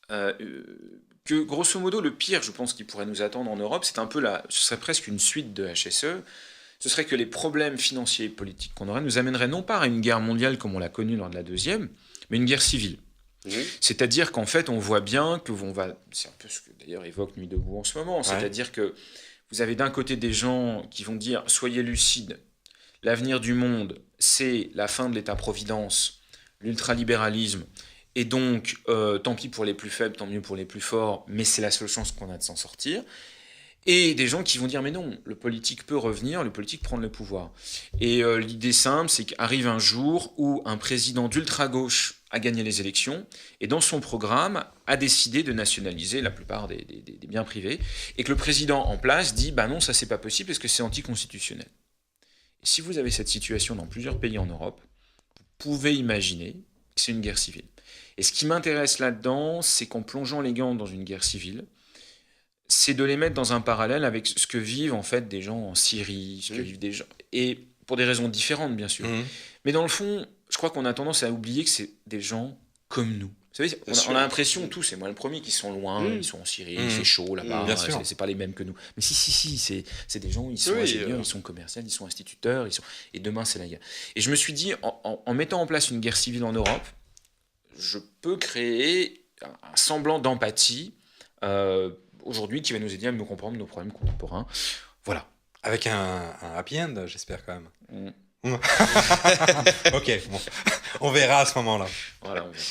que grosso modo, le pire, je pense, qui pourrait nous attendre en Europe, c'est un peu ce serait presque une suite de HSE. Ce serait que les problèmes financiers et politiques qu'on aurait nous amèneraient non pas à une guerre mondiale comme on l'a connue lors de la deuxième, mais une guerre civile. C'est-à-dire qu'en fait, on voit bien que c'est un peu ce que d'ailleurs évoque Nuit debout en ce moment, c'est-à-dire que vous avez d'un côté des gens qui vont dire « Soyez lucides, l'avenir du monde, c'est la fin de l'État-providence, l'ultralibéralisme, et donc tant pis pour les plus faibles, tant mieux pour les plus forts, mais c'est la seule chance qu'on a de s'en sortir ». Et des gens qui vont dire « Mais non, le politique peut revenir, le politique prendre le pouvoir ». Et l'idée simple, c'est qu'arrive un jour où un président d'ultra-gauche a gagné les élections et dans son programme a décidé de nationaliser la plupart des biens privés et que le président en place dit « Bah non, ça c'est pas possible parce que c'est anticonstitutionnel ». Et si vous avez cette situation dans plusieurs pays en Europe, vous pouvez imaginer que c'est une guerre civile. Et ce qui m'intéresse là-dedans, c'est qu'en plongeant les gens dans une guerre civile, c'est de les mettre dans un parallèle avec ce que vivent en fait des gens en Syrie, ce que vivent des gens, et pour des raisons différentes bien sûr. Mais dans le fond, je crois qu'on a tendance à oublier que c'est des gens comme nous. Vous savez, on a l'impression tous, et moi le premier, qu'ils sont loin, ils sont en Syrie, il fait chaud là-bas, bien sûr. c'est pas les mêmes que nous. Mais si, c'est des gens, ils sont ingénieurs, ils sont commerciaux, ils sont instituteurs, et demain c'est la guerre. Et je me suis dit, en mettant en place une guerre civile en Europe, je peux créer un semblant d'empathie aujourd'hui qui va nous aider à mieux comprendre nos problèmes contemporains. Voilà. Avec un happy end, j'espère quand même. Ok, bon. On verra à ce moment-là. Voilà, on verra.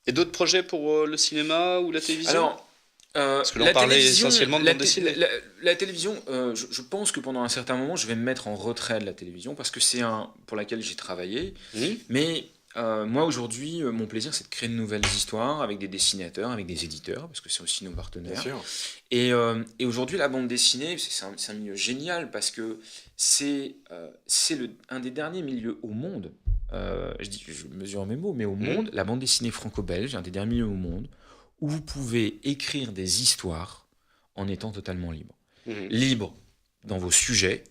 Et d'autres projets pour le cinéma ou la télévision? Alors, parce que là, on parlait essentiellement de bande dessinée. La télévision, je pense que pendant un certain moment, je vais me mettre en retrait de la télévision parce que c'est pour laquelle j'ai travaillé. Mais moi, aujourd'hui, mon plaisir, c'est de créer de nouvelles histoires avec des dessinateurs, avec des éditeurs, parce que c'est aussi nos partenaires. Bien sûr. Et aujourd'hui, la bande dessinée, c'est un milieu génial parce que c'est un des derniers milieux au monde. Je mesure mes mots, mais au monde, la bande dessinée franco-belge, un des derniers milieux au monde, où vous pouvez écrire des histoires en étant totalement libre. Libre dans vos sujets,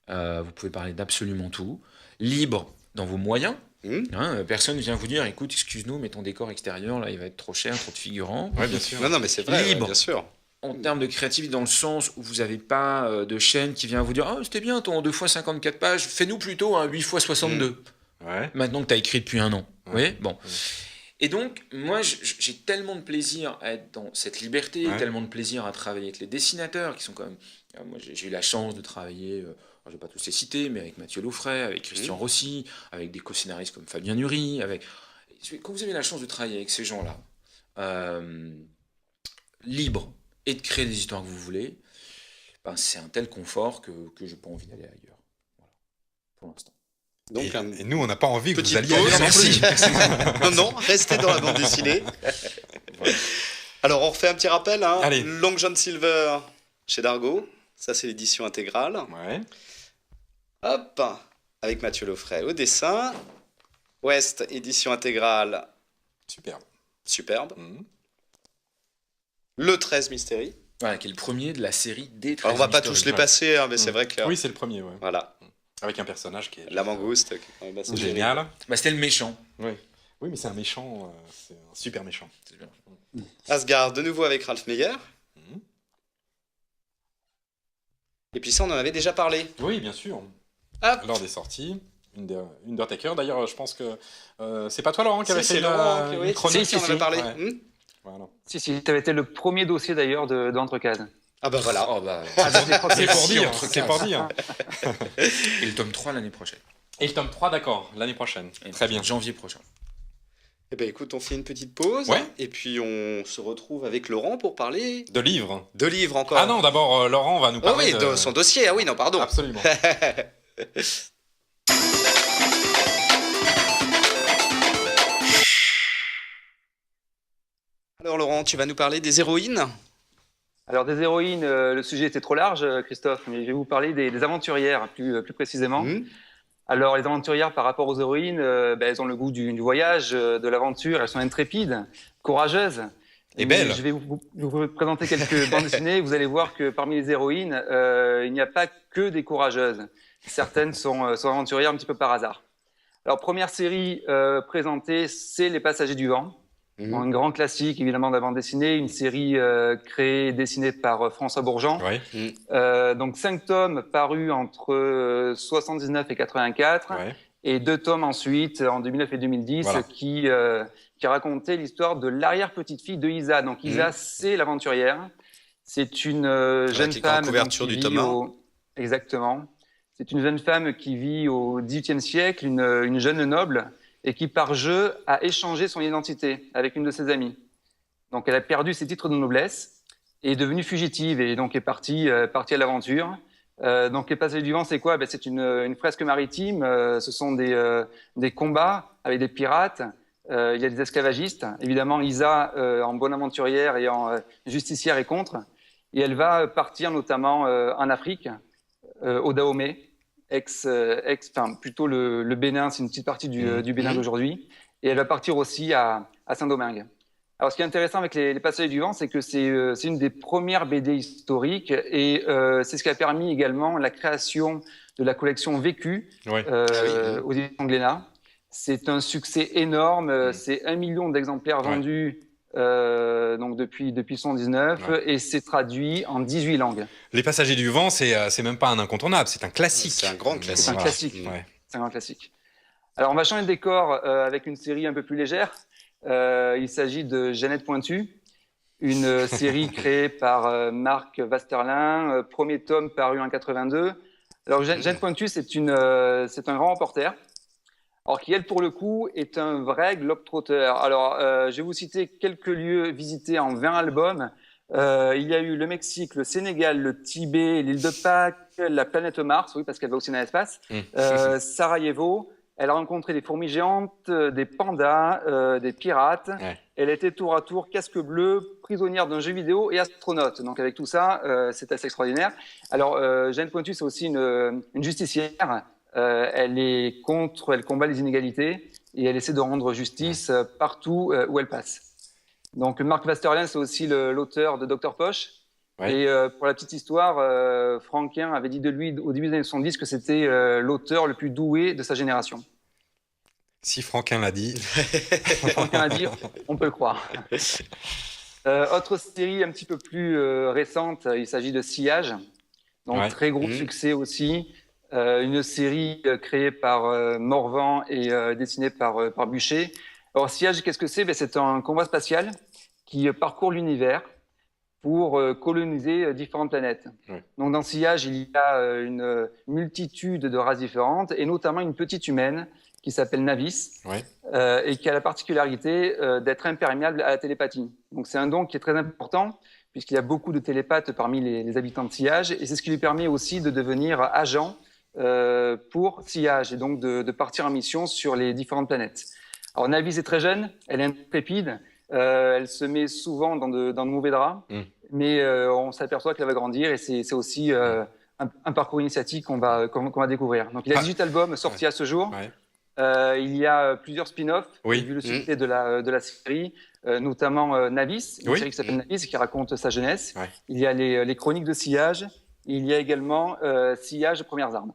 vous pouvez parler d'absolument tout. Libre dans vos moyens. Personne ne vient vous dire, écoute, excuse-nous, mais ton décor extérieur, là, il va être trop cher, trop de figurants. Oui, bien sûr. Non, mais c'est vrai, Libre. bien sûr. En termes de créativité, dans le sens où vous n'avez pas de chaîne qui vient vous dire « Ah, c'était bien ton 2 x 54 pages, fais-nous plutôt un 8 x 62. Ouais. Maintenant que tu as écrit depuis un an. Ouais. Vous voyez bon. Et donc, moi, j'ai tellement de plaisir à être dans cette liberté, tellement de plaisir à travailler avec les dessinateurs, qui sont quand même... Moi, j'ai eu la chance de travailler, je ne vais pas tous les citer, mais avec Mathieu Laufray, avec Christian Rossi, avec des co-scénaristes comme Fabien Nury. Quand vous avez la chance de travailler avec ces gens-là, libres, et de créer des histoires que vous voulez, c'est un tel confort que je n'ai pas envie d'aller ailleurs. Voilà, pour l'instant. Donc, Et nous, on n'a pas envie que vous alliez pause. ailleurs. Merci. Non, restez dans la bande dessinée. Voilà. Alors, on refait un petit rappel. Allez. Long John Silver chez Dargaud. Ça, c'est l'édition intégrale. Ouais. Hop, avec Mathieu Laufray au dessin. West, édition intégrale. Superbe. Superbe. Le 13 Mystery. Voilà, qui est le premier de la série des 13 Alors, on va pas Mystery. tous les passer, mais c'est vrai que... Oui, c'est le premier, ouais. Voilà. Avec un personnage qui est... La mangouste. Qui est quand même assez Génial. C'était le méchant. Oui. Oui, mais c'est un méchant, c'est un super méchant. C'est bien. Asgard, de nouveau avec Ralph Meyer. Et puis ça, on en avait déjà parlé. Oui, bien sûr. Hop. Lors des sorties. Undertaker, d'ailleurs, je pense que... c'est pas toi, Laurent, qui avait Si, fait c'est Laurent, une oui. chronique Si, on en avait parlé. Ouais. Voilà. Si, tu avais été le premier dossier d'ailleurs d'Entrecade. Ah bah voilà. Oh, bah, C'est pour dire, entre c'est pour dire. et le tome 3 l'année prochaine. Et le tome 3, d'accord, l'année prochaine. Très bien. Janvier prochain. Eh ben écoute, on fait une petite pause. Ouais. Et puis on se retrouve avec Laurent pour parler De livres. de livres encore. Ah non, d'abord, Laurent va nous Ah parler oui, de son dossier. Ah oui, non, pardon. Absolument. Alors Laurent, tu vas nous parler des héroïnes. Alors des héroïnes, le sujet était trop large, Christophe, mais je vais vous parler des aventurières plus précisément. Alors les aventurières par rapport aux héroïnes, elles ont le goût du voyage, de l'aventure, elles sont intrépides, courageuses. Et belles. Je vais vous présenter quelques bandes dessinées, vous allez voir que parmi les héroïnes, il n'y a pas que des courageuses. Certaines sont aventurières un petit peu par hasard. Alors première série présentée, c'est Les Passagers du Vent. Bon, un grand classique évidemment de la bande dessinée, une série créée et dessinée par François Bourgeant. Ouais. Donc 5 tomes parus entre 79 et 84 Ouais. et 2 tomes ensuite en 2009 et 2010 Voilà. qui racontaient l'histoire de l'arrière-petite-fille de Isa. Donc Isa, c'est l'aventurière. C'est une jeune qui est en femme couverture qui du vit tome 1. Exactement. C'est une jeune femme qui vit au XVIIIe siècle, une jeune noble, et qui, par jeu, a échangé son identité avec une de ses amies. Donc, elle a perdu ses titres de noblesse et est devenue fugitive et donc est partie à l'aventure. Donc, Les Passagers du Vent, c'est quoi ? C'est une fresque maritime. Ce sont des combats avec des pirates. Il y a des esclavagistes. Évidemment, Isa, en bonne aventurière et en justicière, est contre. Et elle va partir notamment en Afrique, au Dahomey. Plutôt le Bénin, c'est une petite partie du Bénin d'aujourd'hui. Et elle va partir aussi à Saint-Domingue. Alors, ce qui est intéressant avec les Passagers du Vent, c'est que c'est une des premières BD historiques et c'est ce qui a permis également la création de la collection Vécu aux éditions Glénat. C'est un succès énorme. C'est 1 million d'exemplaires vendus donc depuis 1919 et c'est traduit en 18 langues. Les Passagers du vent, c'est même pas un incontournable, c'est un classique. C'est un grand classique. C'est un classique. C'est un grand classique. Alors on va changer de décor avec une série un peu plus légère. Il s'agit de Jeannette Pointu, une série créée par Marc Westerlin, premier tome paru en 82. Alors Jeannette Pointu, c'est un grand reporter. Alors qui, elle, pour le coup, est un vrai globe-trotter. Alors, je vais vous citer quelques lieux visités en 20 albums. Il y a eu le Mexique, le Sénégal, le Tibet, l'île de Pâques, la planète Mars, oui, parce qu'elle va aussi dans l'espace, Sarajevo. Elle a rencontré des fourmis géantes, des pandas, des pirates. Ouais. Elle était tour à tour casque bleu, prisonnière d'un jeu vidéo et astronaute. Donc, avec tout ça, c'est assez extraordinaire. Alors, Jeanne Pointu, c'est aussi une justicière. Elle combat les inégalités et elle essaie de rendre justice partout où elle passe. Donc Marc Westerlin, c'est aussi l'auteur de Dr Poche. Ouais. Et pour la petite histoire, Franquin avait dit de lui au début des années 70 que c'était l'auteur le plus doué de sa génération. Si Franquin l'a dit. Franquin l'a dit, on peut le croire. Autre série un petit peu plus récente, il s'agit de Sillage. Donc très gros succès aussi. Une série créée par Morvan et dessinée par Bûcher. Alors, Sillage, qu'est-ce que c'est? C'est un convoi spatial qui parcourt l'univers pour coloniser différentes planètes. Ouais. Donc, dans Sillage, il y a une multitude de races différentes et notamment une petite humaine qui s'appelle Navis et qui a la particularité d'être imperméable à la télépathie. Donc, c'est un don qui est très important puisqu'il y a beaucoup de télépathes parmi les habitants de Sillage et c'est ce qui lui permet aussi de devenir agent pour Sillage et donc de partir en mission sur les différentes planètes. Alors Navis est très jeune, elle est intrépide, elle se met souvent dans de mauvais draps, mais on s'aperçoit qu'elle va grandir et c'est aussi un parcours initiatique qu'on va découvrir. Donc il y a 18 albums sortis à ce jour. Il y a plusieurs spin-offs vu le succès de la série, notamment Navis, une série qui s'appelle Navis qui raconte sa jeunesse. Il y a les chroniques de Sillage. Il y a également Sillage, premières armes.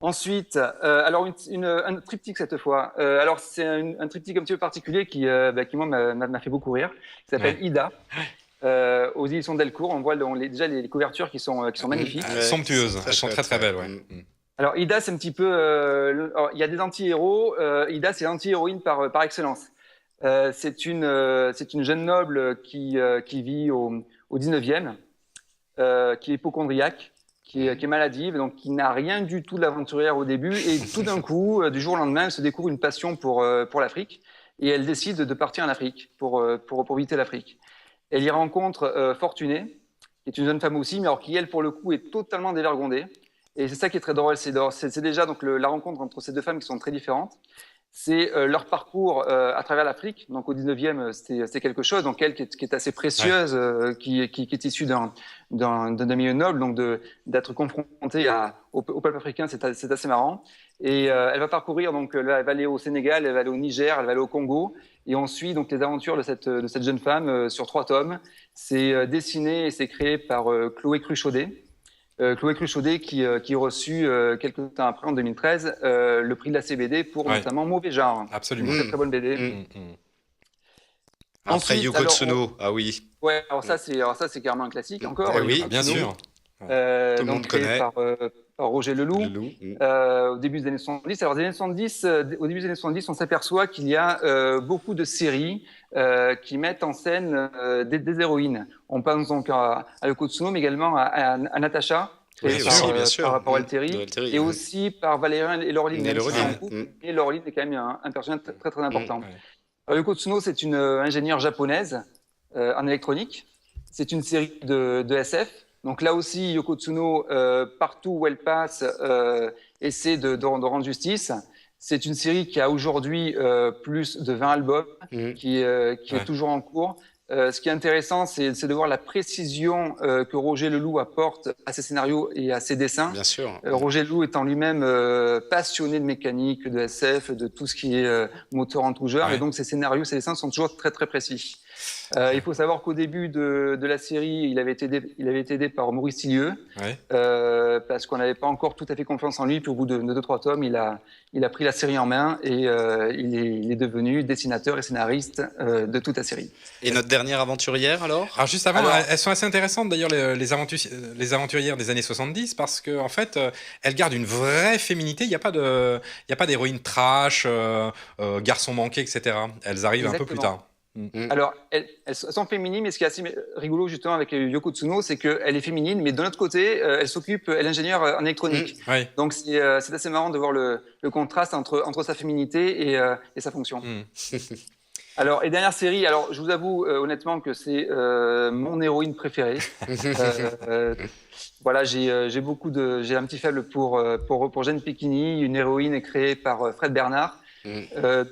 Ensuite, alors un triptyque cette fois. Alors c'est un triptyque un petit peu particulier qui moi m'a fait beaucoup rire. Qui s'appelle Ida. Aux éditions Delcourt, on voit déjà les couvertures qui sont magnifiques. Somptueuses, elles sont très très belles. Alors Ida, c'est un petit peu. Il y a des anti-héros. Ida, c'est l'anti-héroïne par excellence. C'est une jeune noble qui vit au 19e. Qui est hypocondriaque, qui est maladive, donc qui n'a rien du tout d'aventurière au début, et tout d'un coup, du jour au lendemain, elle se découvre une passion pour l'Afrique, et elle décide de partir en Afrique pour visiter l'Afrique. Elle y rencontre Fortunée, qui est une jeune femme aussi, mais alors qui, elle, pour le coup, est totalement dévergondée. Et c'est ça qui est très drôle, c'est déjà donc la rencontre entre ces deux femmes qui sont très différentes. C'est leur parcours à travers l'Afrique. Donc au 19e, c'était quelque chose. Donc elle qui est assez précieuse, qui est issue d'un milieu noble, donc d'être confrontée au peuple africain, c'est assez marrant. Et elle va parcourir, donc elle va aller au Sénégal, elle va aller au Niger, elle va aller au Congo, et on suit donc les aventures de cette jeune femme sur 3 tomes. C'est dessiné et c'est créé par Chloé Cruchaudet. Chloé Cruchaudet qui a reçu quelques temps après, en 2013, le prix de la CBD pour notamment Mauvais Genre. Absolument. Très très bonne BD. Après Yoko Tsuno, ah oui. Ouais, alors ça c'est carrément un classique encore. Oui, bien sûr. Tout le monde connaît. Par Roger Leloup. Au début des années 70. Alors, au début des années 70, on s'aperçoit qu'il y a beaucoup de séries qui mettent en scène des héroïnes. On pense donc à Yoko Tsuno, mais également à Natacha, bien sûr. Par Alteri, et aussi par Valérien et Laureline. Et Laureline est quand même un personnage très très important. Yoko Tsuno, c'est une ingénieure japonaise en électronique. C'est une série de SF. Donc là aussi, Yoko Tsuno, partout où elle passe, essaie de rendre justice. C'est une série qui a aujourd'hui plus de 20 albums, qui est toujours en cours. Ce qui est intéressant, c'est de voir la précision que Roger Leloup apporte à ses scénarios et à ses dessins. Bien sûr. Roger Leloup étant lui-même passionné de mécanique, de SF, de tout ce qui est moteur en tout genre. Et donc, ses scénarios, ses dessins sont toujours très, très précis. Il faut savoir qu'au début de la série, il avait été aidé par Maurice Tillieux, Ouais. parce qu'on n'avait pas encore tout à fait confiance en lui. Puis au bout de 2-3 tomes, il a pris la série en main et il est devenu dessinateur et scénariste de toute la série. Et notre dernière aventurière alors? Alors juste avant, Alors- elles sont assez intéressantes d'ailleurs les aventurières des années 70 parce que en fait, elles gardent une vraie féminité. Il y a pas d'héroïne trash, garçon manqué, etc. Elles arrivent un peu plus Exactement. tard. Alors, elles sont féminines, mais ce qui est assez rigolo justement avec Yoko Tsuno, c'est qu'elle est féminine, mais de l'autre côté, elle est ingénieure en électronique. Ouais. Donc c'est assez marrant de voir le contraste entre sa féminité et sa fonction. Alors, et dernière série, alors je vous avoue honnêtement que c'est mon héroïne préférée. Voilà, j'ai un petit faible pour Jane Pekini, une héroïne créée par Fred Bernard,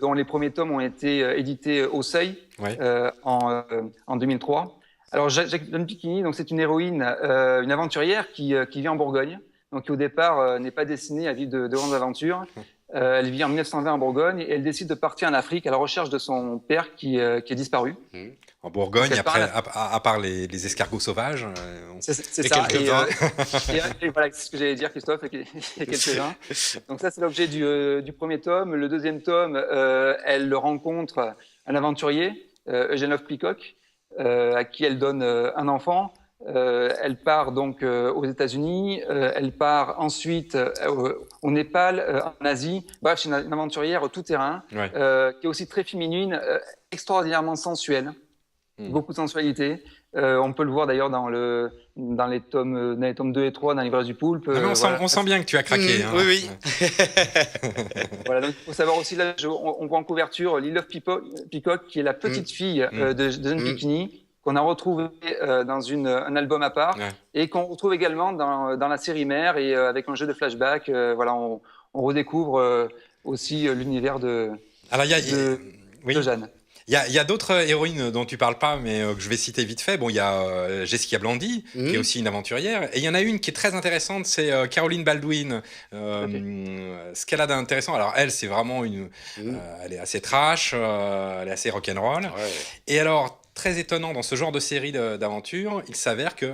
dont les premiers tomes ont été édités au Seuil Ouais. en 2003. Alors, Jane Pekini, donc c'est une héroïne, une aventurière qui vit en Bourgogne, donc qui au départ n'est pas destinée à vivre de grandes aventures. Elle vit en 1920 en Bourgogne et elle décide de partir en Afrique à la recherche de son père qui est disparu. En Bourgogne, Donc, elle après, parle- à part les escargots sauvages, C'est Et ça. quelques vins. Et voilà, c'est ce que j'allais dire, Christophe, et quelques-uns. Donc ça, c'est l'objet du premier tome. Le deuxième tome, elle rencontre un aventurier, Eugène Peacock, à qui elle donne un enfant. Elle part donc aux États-Unis. Elle part ensuite au Népal, en Asie. Bref, c'est une aventurière tout terrain, Ouais. qui est aussi très féminine, extraordinairement sensuelle. Beaucoup de sensualité. On peut le voir d'ailleurs dans les tomes 2 et 3, dans l'Ivresse du Poulpe. Ah, mais on sent bien que tu as craqué. hein. Oui, oui. Voilà, donc il faut savoir aussi, là, on voit en couverture Lily Love Peacock, qui est la petite fille de Jane Pekini, qu'on a retrouvée dans un album à part, Ouais. et qu'on retrouve également dans la série mère, et avec un jeu de flashback. Voilà, on redécouvre aussi l'univers de Alors, oui. Jeanne. Il y a d'autres héroïnes dont tu parles pas, mais que je vais citer vite fait. Bon, il y a Jessica Blandi, qui est aussi une aventurière. Et il y en a une qui est très intéressante, c'est Caroline Baldwin. Ce qu'elle a d'intéressant, alors elle, c'est vraiment elle est assez trash, elle est assez rock'n'roll. Ouais. Et alors, très étonnant, dans ce genre de série d'aventure, il s'avère que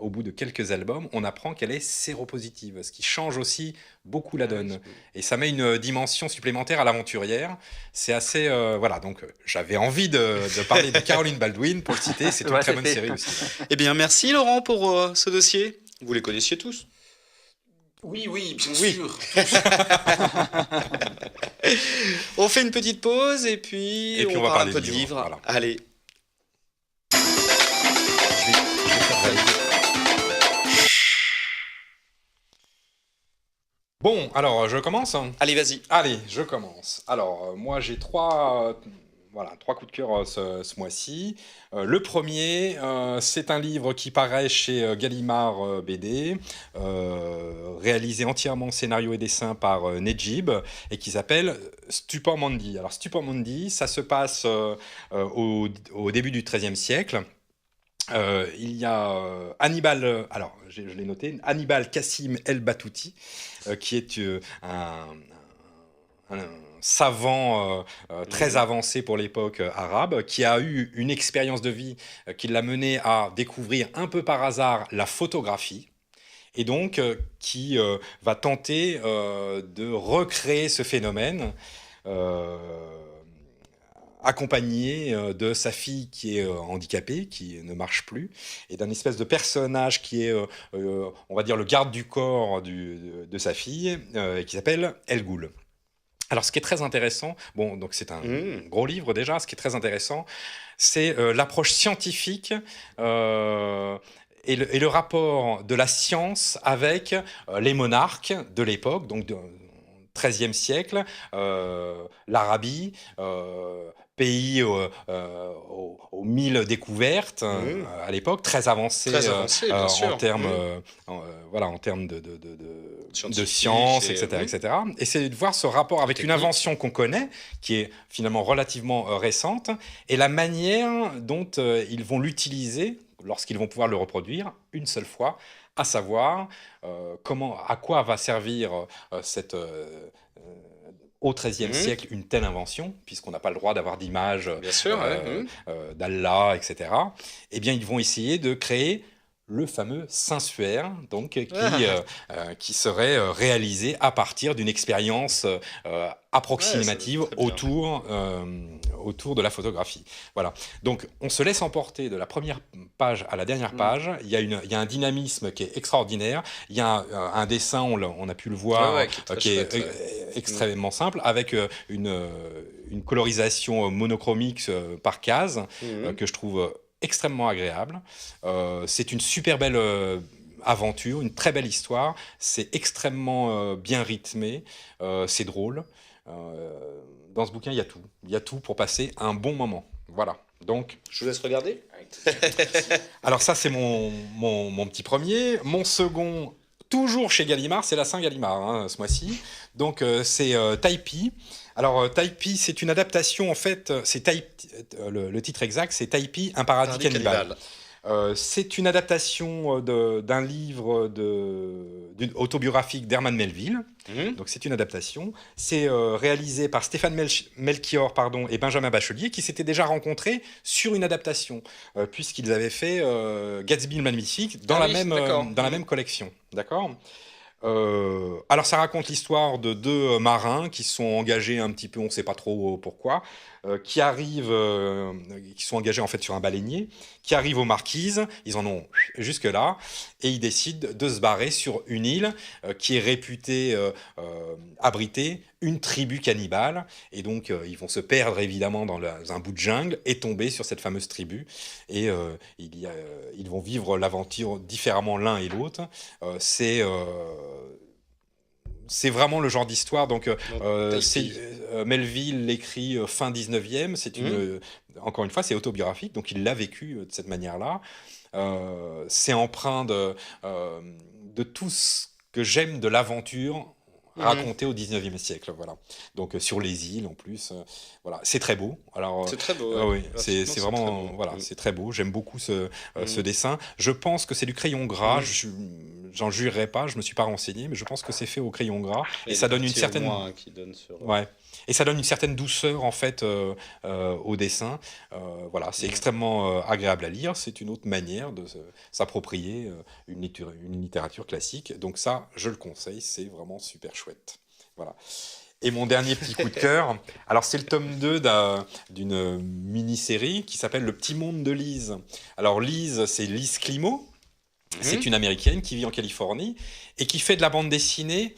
au bout de quelques albums, on apprend qu'elle est séropositive, ce qui change aussi beaucoup la donne. Et ça met une dimension supplémentaire à l'aventurière. C'est assez... voilà, donc j'avais envie de parler de Caroline Baldwin pour le citer. C'est une Ouais, très bonne c'était- série aussi. Eh bien, merci Laurent pour ce dossier. Vous les connaissiez tous? Oui, bien Oui. sûr. On fait une petite pause et puis, on on va parle parler un peu de de livres, livres. voilà. Allez. Je vais faire valider. Bon, alors je commence. Allez, vas-y. Allez, je commence. Alors, moi, j'ai trois coups de cœur ce mois-ci. Le premier, c'est un livre qui paraît chez Gallimard BD, réalisé entièrement scénario et dessin par Nedjib, et qui s'appelle Stupor Mondi. Alors, Stupor Mondi, ça se passe au début du XIIIe siècle. Il y a Hannibal, alors je l'ai noté, Hannibal Kassim El Batouti, qui est un savant très avancé pour l'époque arabe, qui a eu une expérience de vie qui l'a mené à découvrir un peu par hasard la photographie, et donc qui va tenter de recréer ce phénomène. Accompagné de sa fille qui est handicapée, qui ne marche plus, et d'un espèce de personnage qui est, on va dire, le garde du corps de sa fille, qui s'appelle El Ghoul. Alors, ce qui est très intéressant, bon, donc c'est un gros livre déjà, ce qui est très intéressant, c'est l'approche scientifique et le rapport de la science avec les monarques de l'époque, donc du XIIIe siècle, l'Arabie, pays aux 1000 découvertes à l'époque, très avancé, Bien sûr. en termes en termes de Scientifique sciences, et- etc., etc. Et c'est de voir ce rapport avec une Technique. invention qu'on connaît, qui est finalement relativement récente, et la manière dont ils vont l'utiliser lorsqu'ils vont pouvoir le reproduire une seule fois, à savoir à quoi va servir au XIIIe siècle une telle invention, puisqu'on n'a pas le droit d'avoir d'image Bien sûr, d'Allah, etc. Eh bien, ils vont essayer de créer le fameux Saint-Suaire, donc qui serait réalisé à partir d'une expérience approximative très bien. autour de la photographie. Voilà. Donc, on se laisse emporter de la première page à la dernière page. Il y a un dynamisme qui est extraordinaire. Il y a un dessin, on a pu le voir, qui est extrêmement simple, avec une colorisation monochromique par case que je trouve extrêmement agréable. C'est une super belle aventure, une très belle histoire. C'est extrêmement bien rythmé. C'est drôle. Dans ce bouquin, il y a tout. Il y a tout pour passer un bon moment. Voilà. Donc, je vous laisse regarder. Alors ça, c'est mon petit premier. Mon second, toujours chez Gallimard, c'est la Saint-Gallimard, ce mois-ci. Donc, c'est Taipei. Alors, Taipei, c'est une adaptation, en fait, le titre exact, c'est Taipei, un paradis cannibale. C'est une adaptation d'un livre autobiographique d'Herman Melville. Donc, c'est une adaptation. C'est réalisé par Stéphane Melchior et Benjamin Bachelier, qui s'étaient déjà rencontrés sur une adaptation, puisqu'ils avaient fait Gatsby le Magnifique dans la même collection. D'accord ? Alors ça raconte l'histoire de deux marins qui sont engagés un petit peu, on ne sait pas trop pourquoi, qui sont engagés en fait sur un baleinier, qui arrivent aux Marquises, ils en ont jusque là, et ils décident de se barrer sur une île qui est réputée abriter une tribu cannibale, et donc ils vont se perdre évidemment dans un bout de jungle et tomber sur cette fameuse tribu, et ils vont vivre l'aventure différemment l'un et l'autre. C'est vraiment le genre d'histoire. Donc, Melville l'écrit fin 19e. Encore une fois, c'est autobiographique. Donc, il l'a vécu de cette manière-là. C'est empreint de tout ce que j'aime de l'aventure raconté au 19e siècle. Voilà. Donc, sur les îles, en plus. Voilà. C'est très beau. Alors, c'est très beau. Oui, c'est vraiment... Voilà, c'est très beau. J'aime beaucoup ce dessin. Je pense que c'est du crayon gras. J'en jurerai pas, je me suis pas renseigné, mais je pense que c'est fait au crayon gras et ça donne une certaine et ça donne une certaine douceur en fait au dessin. Voilà, c'est extrêmement agréable à lire. C'est une autre manière de s'approprier une littérature classique. Donc ça, je le conseille, c'est vraiment super chouette. Voilà. Et mon dernier petit coup de cœur, alors c'est le tome 2 d'une mini-série qui s'appelle Le Petit Monde de Lise. Alors Lise, c'est Lise Climo. C'est une Américaine qui vit en Californie et qui fait de la bande dessinée.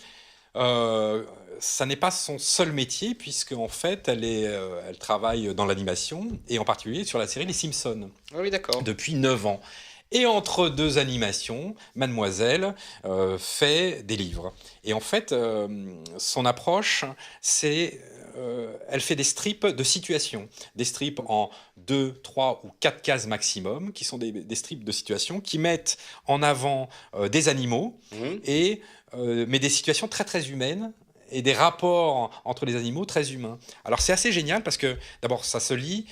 Ça n'est pas son seul métier, puisque en fait, elle travaille dans l'animation, et en particulier sur la série Les Simpsons. Ah oui, d'accord. Depuis 9 ans. Et entre deux animations, Mademoiselle fait des livres. Et en fait, son approche, c'est... elle fait des strips de situation, des strips en 2, 3 ou 4 cases maximum, qui sont des strips de situation qui mettent en avant des animaux, mais des situations très très humaines et des rapports entre les animaux très humains. Alors c'est assez génial parce que d'abord ça se lit.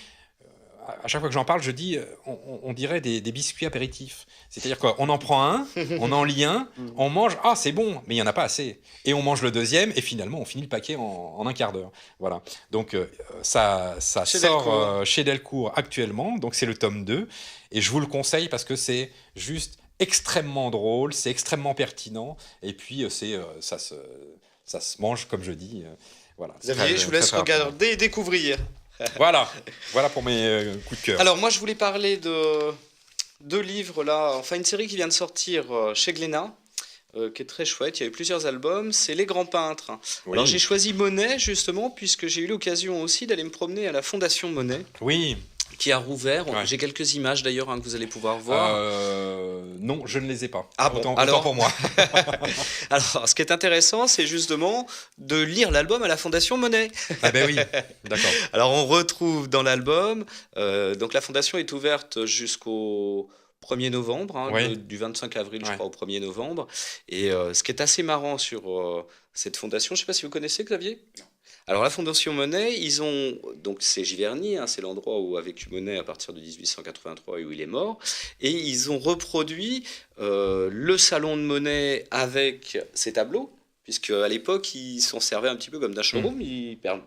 À chaque fois que j'en parle, je dis, on dirait des biscuits apéritifs. C'est-à-dire qu'on en prend un, on en lit un, on mange, c'est bon, mais il n'y en a pas assez. Et on mange le deuxième, et finalement, on finit le paquet en un quart d'heure. Voilà. Donc, ça sort chez Delcourt actuellement, donc c'est le tome 2. Et je vous le conseille parce que c'est juste extrêmement drôle, c'est extrêmement pertinent, et puis ça se mange, comme je dis. Voilà. Xavier, je vous laisse regarder et découvrir. Voilà pour mes coups de cœur. Alors moi je voulais parler de deux livres là, enfin une série qui vient de sortir chez Glénat, qui est très chouette, il y a eu plusieurs albums, c'est Les Grands Peintres. Oui. Alors j'ai choisi Monet justement puisque j'ai eu l'occasion aussi d'aller me promener à la Fondation Monet. Oui. Qui a rouvert. Ouais. J'ai quelques images d'ailleurs que vous allez pouvoir voir. Non, je ne les ai pas. Autant pour moi. Alors, ce qui est intéressant, c'est justement de lire l'album à la Fondation Monet. Ah ben oui, d'accord. Alors, on retrouve dans l'album, donc la Fondation est ouverte jusqu'au 1er novembre, du 25 avril, je crois, au 1er novembre. Et ce qui est assez marrant sur cette fondation, je ne sais pas si vous connaissez, Xavier ? Non. Alors la Fondation Monet, donc c'est Giverny, c'est l'endroit où a vécu Monet à partir de 1883 et où il est mort, et ils ont reproduit le salon de Monet avec ses tableaux, puisque à l'époque, ils s'en servaient un petit peu comme d'un showroom.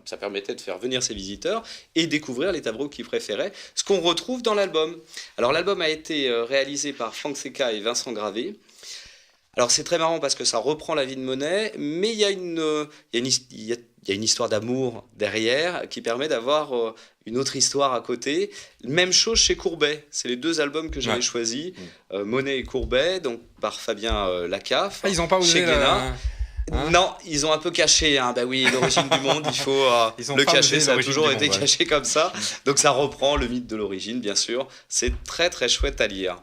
Ça permettait de faire venir ses visiteurs et découvrir les tableaux qu'ils préféraient, ce qu'on retrouve dans l'album. Alors, l'album a été réalisé par Frank Secca et Vincent Gravé. Alors, c'est très marrant parce que ça reprend la vie de Monet, mais il y a une histoire d'amour derrière qui permet d'avoir une autre histoire à côté. Même chose chez Courbet. C'est les 2 albums que j'avais choisis, Monet et Courbet, donc par Fabien Lacaffe. Ah, ils n'ont pas osé chez Glénat. Non, ils ont un peu caché. Bah oui, l'origine du monde, il faut le cacher. Ça a toujours été caché comme ça. Donc ça reprend le mythe de l'origine, bien sûr. C'est très très chouette à lire.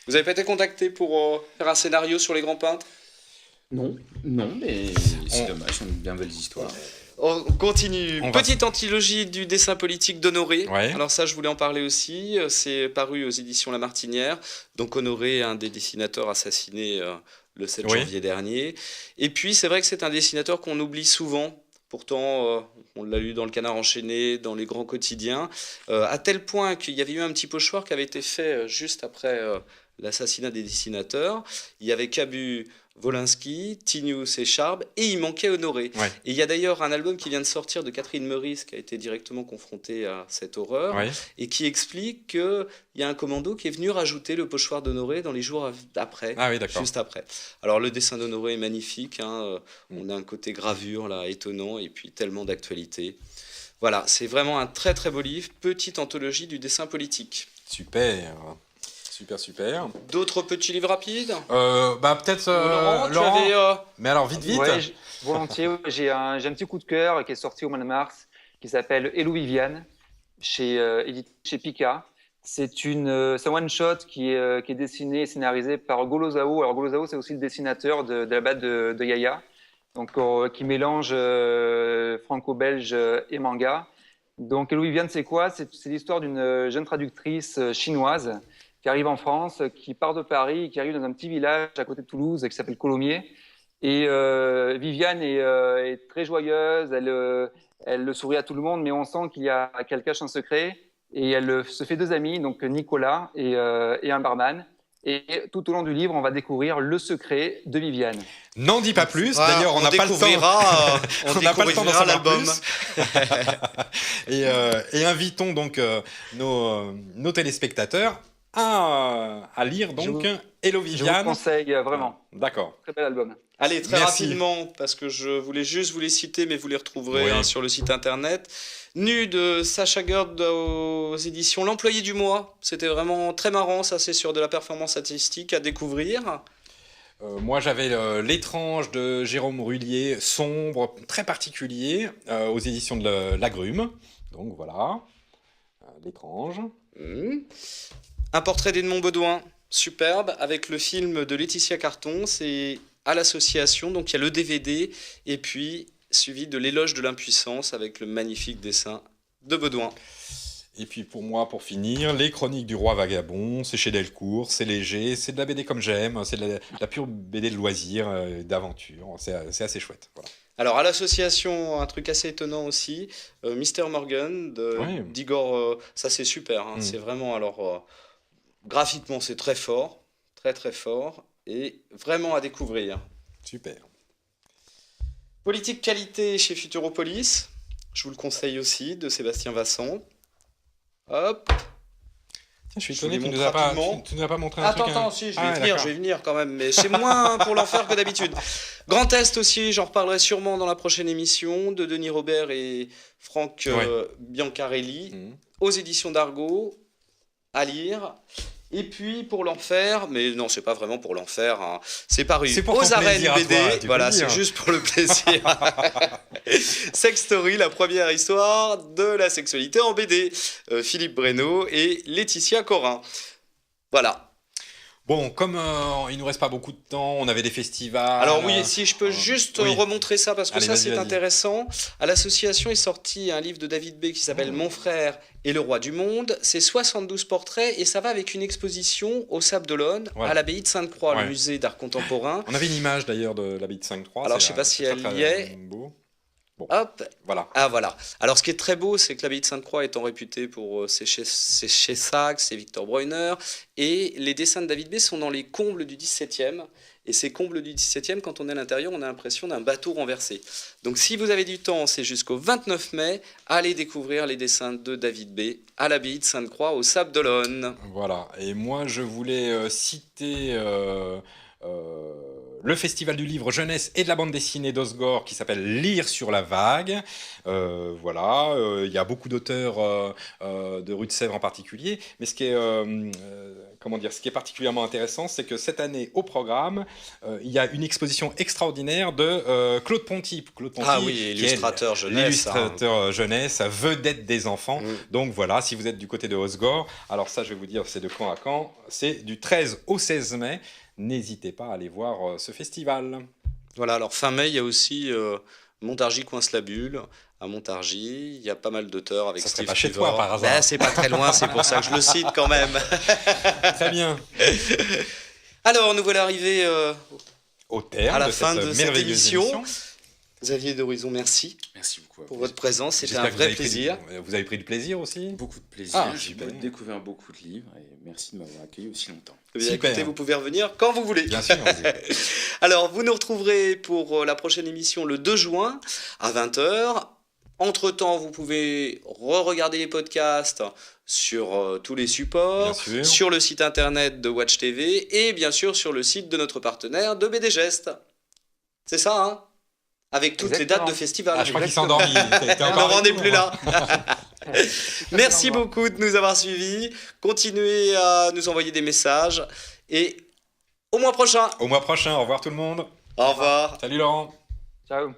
Vous avez pas été contacté pour faire un scénario sur les grands peintres ? Non, mais c'est dommage, c'est une bien belle histoire. On continue. Petite anthologie du dessin politique d'Honoré. Ouais. Alors ça, je voulais en parler aussi. C'est paru aux éditions La Martinière. Donc Honoré, un des dessinateurs assassinés le 7 janvier dernier. Et puis, c'est vrai que c'est un dessinateur qu'on oublie souvent. Pourtant, on l'a lu dans le Canard enchaîné, dans les grands quotidiens, à tel point qu'il y avait eu un petit pochoir qui avait été fait juste après l'assassinat des dessinateurs. Il y avait Cabu, Wolinski, Tinius et Charb, et il manquait Honoré. Ouais. Et il y a d'ailleurs un album qui vient de sortir de Catherine Meurice, qui a été directement confrontée à cette horreur, et qui explique qu'il y a un commando qui est venu rajouter le pochoir d'Honoré dans les jours après, juste après. Alors le dessin d'Honoré est magnifique, on a un côté gravure là, étonnant, et puis tellement d'actualité. Voilà, c'est vraiment un très très beau livre, petite anthologie du dessin politique. Super. D'autres petits livres rapides ? Peut-être Laurent, mais alors vite. Ouais, volontiers. J'ai un petit coup de cœur qui est sorti au mois de mars, qui s'appelle Hello Viviane, édité chez Pika. C'est un one-shot qui est dessiné et scénarisé par Golo Zhao. Alors Golo Zhao, c'est aussi le dessinateur de la BD de Yaya, donc qui mélange franco-belge et manga. Donc Hello Viviane, c'est quoi ? C'est l'histoire d'une jeune traductrice chinoise qui arrive en France, qui part de Paris, qui arrive dans un petit village à côté de Toulouse qui s'appelle Colomiers. Et Viviane est très joyeuse, elle sourit à tout le monde, mais on sent qu'elle cache un secret. Et elle se fait 2 amis, donc Nicolas et un barman. Et tout au long du livre, on va découvrir le secret de Viviane. N'en dis pas plus. D'ailleurs, on n'a pas le temps. On n'a pas le temps d'en savoir l'album. Et invitons donc nos téléspectateurs à lire donc Hello Viviane. Je vous conseille vraiment. D'accord. Très bel album. Allez, très rapidement, parce que je voulais juste vous les citer, mais vous les retrouverez sur le site internet. Nu de Sacha Gerd aux éditions L'Employé du mois. C'était vraiment très marrant, ça c'est sur de la performance artistique à découvrir. Moi j'avais L'étrange de Jérôme Rullier, sombre, très particulier, aux éditions de l'Agrume. Donc voilà, L'étrange. Un portrait d'Edmond Baudouin, superbe, avec le film de Laetitia Carton, c'est à l'association, donc il y a le DVD, et puis suivi de L'éloge de l'impuissance, avec le magnifique dessin de Baudouin. Et puis pour moi, pour finir, Les Chroniques du Roi Vagabond, c'est chez Delcourt, c'est léger, c'est de la BD comme j'aime, c'est de la pure BD de loisirs, d'aventure, c'est assez chouette. Voilà. Alors à l'association, un truc assez étonnant aussi, Mr. Morgan d'Igor, ça c'est super, c'est vraiment, graphiquement c'est très fort, très très fort, et vraiment à découvrir. Super. Politique qualité chez Futuropolis, je vous le conseille aussi, de Sébastien Vassan. Hop. Tiens, je suis étonné que tu nous as pas montré un truc. Attends, si, je vais venir quand même, mais c'est moins pour l'enfer que d'habitude. Grand Est aussi, j'en reparlerai sûrement dans la prochaine émission, de Denis Robert et Franck Biancarelli, aux éditions d'Argo, à lire. Et puis pour l'enfer, mais non, c'est pas vraiment pour l'enfer, c'est paru aux arènes BD, voilà, c'est juste pour le plaisir. Sex Story, la première histoire de la sexualité en BD, Philippe Breno et Laetitia Corin. Voilà. Bon, comme il nous reste pas beaucoup de temps, on avait des festivals. Alors oui, si je peux juste remontrer ça, parce que c'est intéressant. À l'association est sorti un livre de David B qui s'appelle Mon frère et le roi du monde. C'est 72 portraits et ça va avec une exposition au Sable d'Olonne, à l'abbaye de Sainte-Croix, le musée d'art contemporain. On avait une image d'ailleurs de l'abbaye de Sainte-Croix. Alors je sais pas si elle y est. Beau. Bon. Hop. Voilà. Ah voilà. Alors ce qui est très beau, c'est que l'abbaye de Sainte-Croix étant réputée pour ses Chessac, ses Victor Breuner, et les dessins de David B sont dans les combles du 17e. Et ces combles du 17e, quand on est à l'intérieur, on a l'impression d'un bateau renversé. Donc si vous avez du temps, c'est jusqu'au 29 mai, allez découvrir les dessins de David B. à l'abbaye de Sainte-Croix, au Sable d'Olonne. Voilà, et moi je voulais citer le Festival du livre jeunesse et de la bande dessinée d'Osgore qui s'appelle Lire sur la vague. Voilà, il y a beaucoup d'auteurs de Rue de Sèvres en particulier, mais ce qui est particulièrement intéressant, c'est que cette année au programme, il y a une exposition extraordinaire de Claude Ponty. Claude Ponty, Ah oui, illustrateur jeunesse. L'illustrateur jeunesse, vedette des enfants. Mm. Donc voilà, si vous êtes du côté de Osgore, alors ça je vais vous dire, c'est de quand à quand, c'est du 13 au 16 mai. N'hésitez pas à aller voir ce festival. Voilà, alors fin mai, il y a aussi Montargis coince la bulle. À Montargis, il y a pas mal d'auteurs avec Ça Steve serait pas chez Trevor. toi, par hasard. Ben, c'est pas très loin, c'est pour ça que je le cite quand même. Très bien. Alors, nous voilà arrivés Au terme à la de fin cette de cette merveilleuse émission. Xavier d'Horizon, merci Merci beaucoup. pour votre présence, c'était J'espère un que vrai plaisir. Vous avez pris du plaisir aussi. Beaucoup de plaisir. Ah, J'ai super. découvert beaucoup de livres et merci de m'avoir accueilli aussi longtemps. Eh bien, Super. écoutez, vous pouvez revenir quand vous voulez. Bien sûr. Alors, vous nous retrouverez pour la prochaine émission le 2 juin à 20h. Entre-temps, vous pouvez re-regarder les podcasts sur tous les supports, Bien sûr. sur le site internet de Watch TV et bien sûr sur le site de notre partenaire de BD Geste. C'est ça, hein? Avec toutes les dates de festival. Ah, je crois qu'il s'est endormi. Laurent n'est plus là. Merci beaucoup de nous avoir suivis. Continuez à nous envoyer des messages et au mois prochain. Au mois prochain. Au revoir tout le monde. Au revoir. Salut Laurent. Ciao.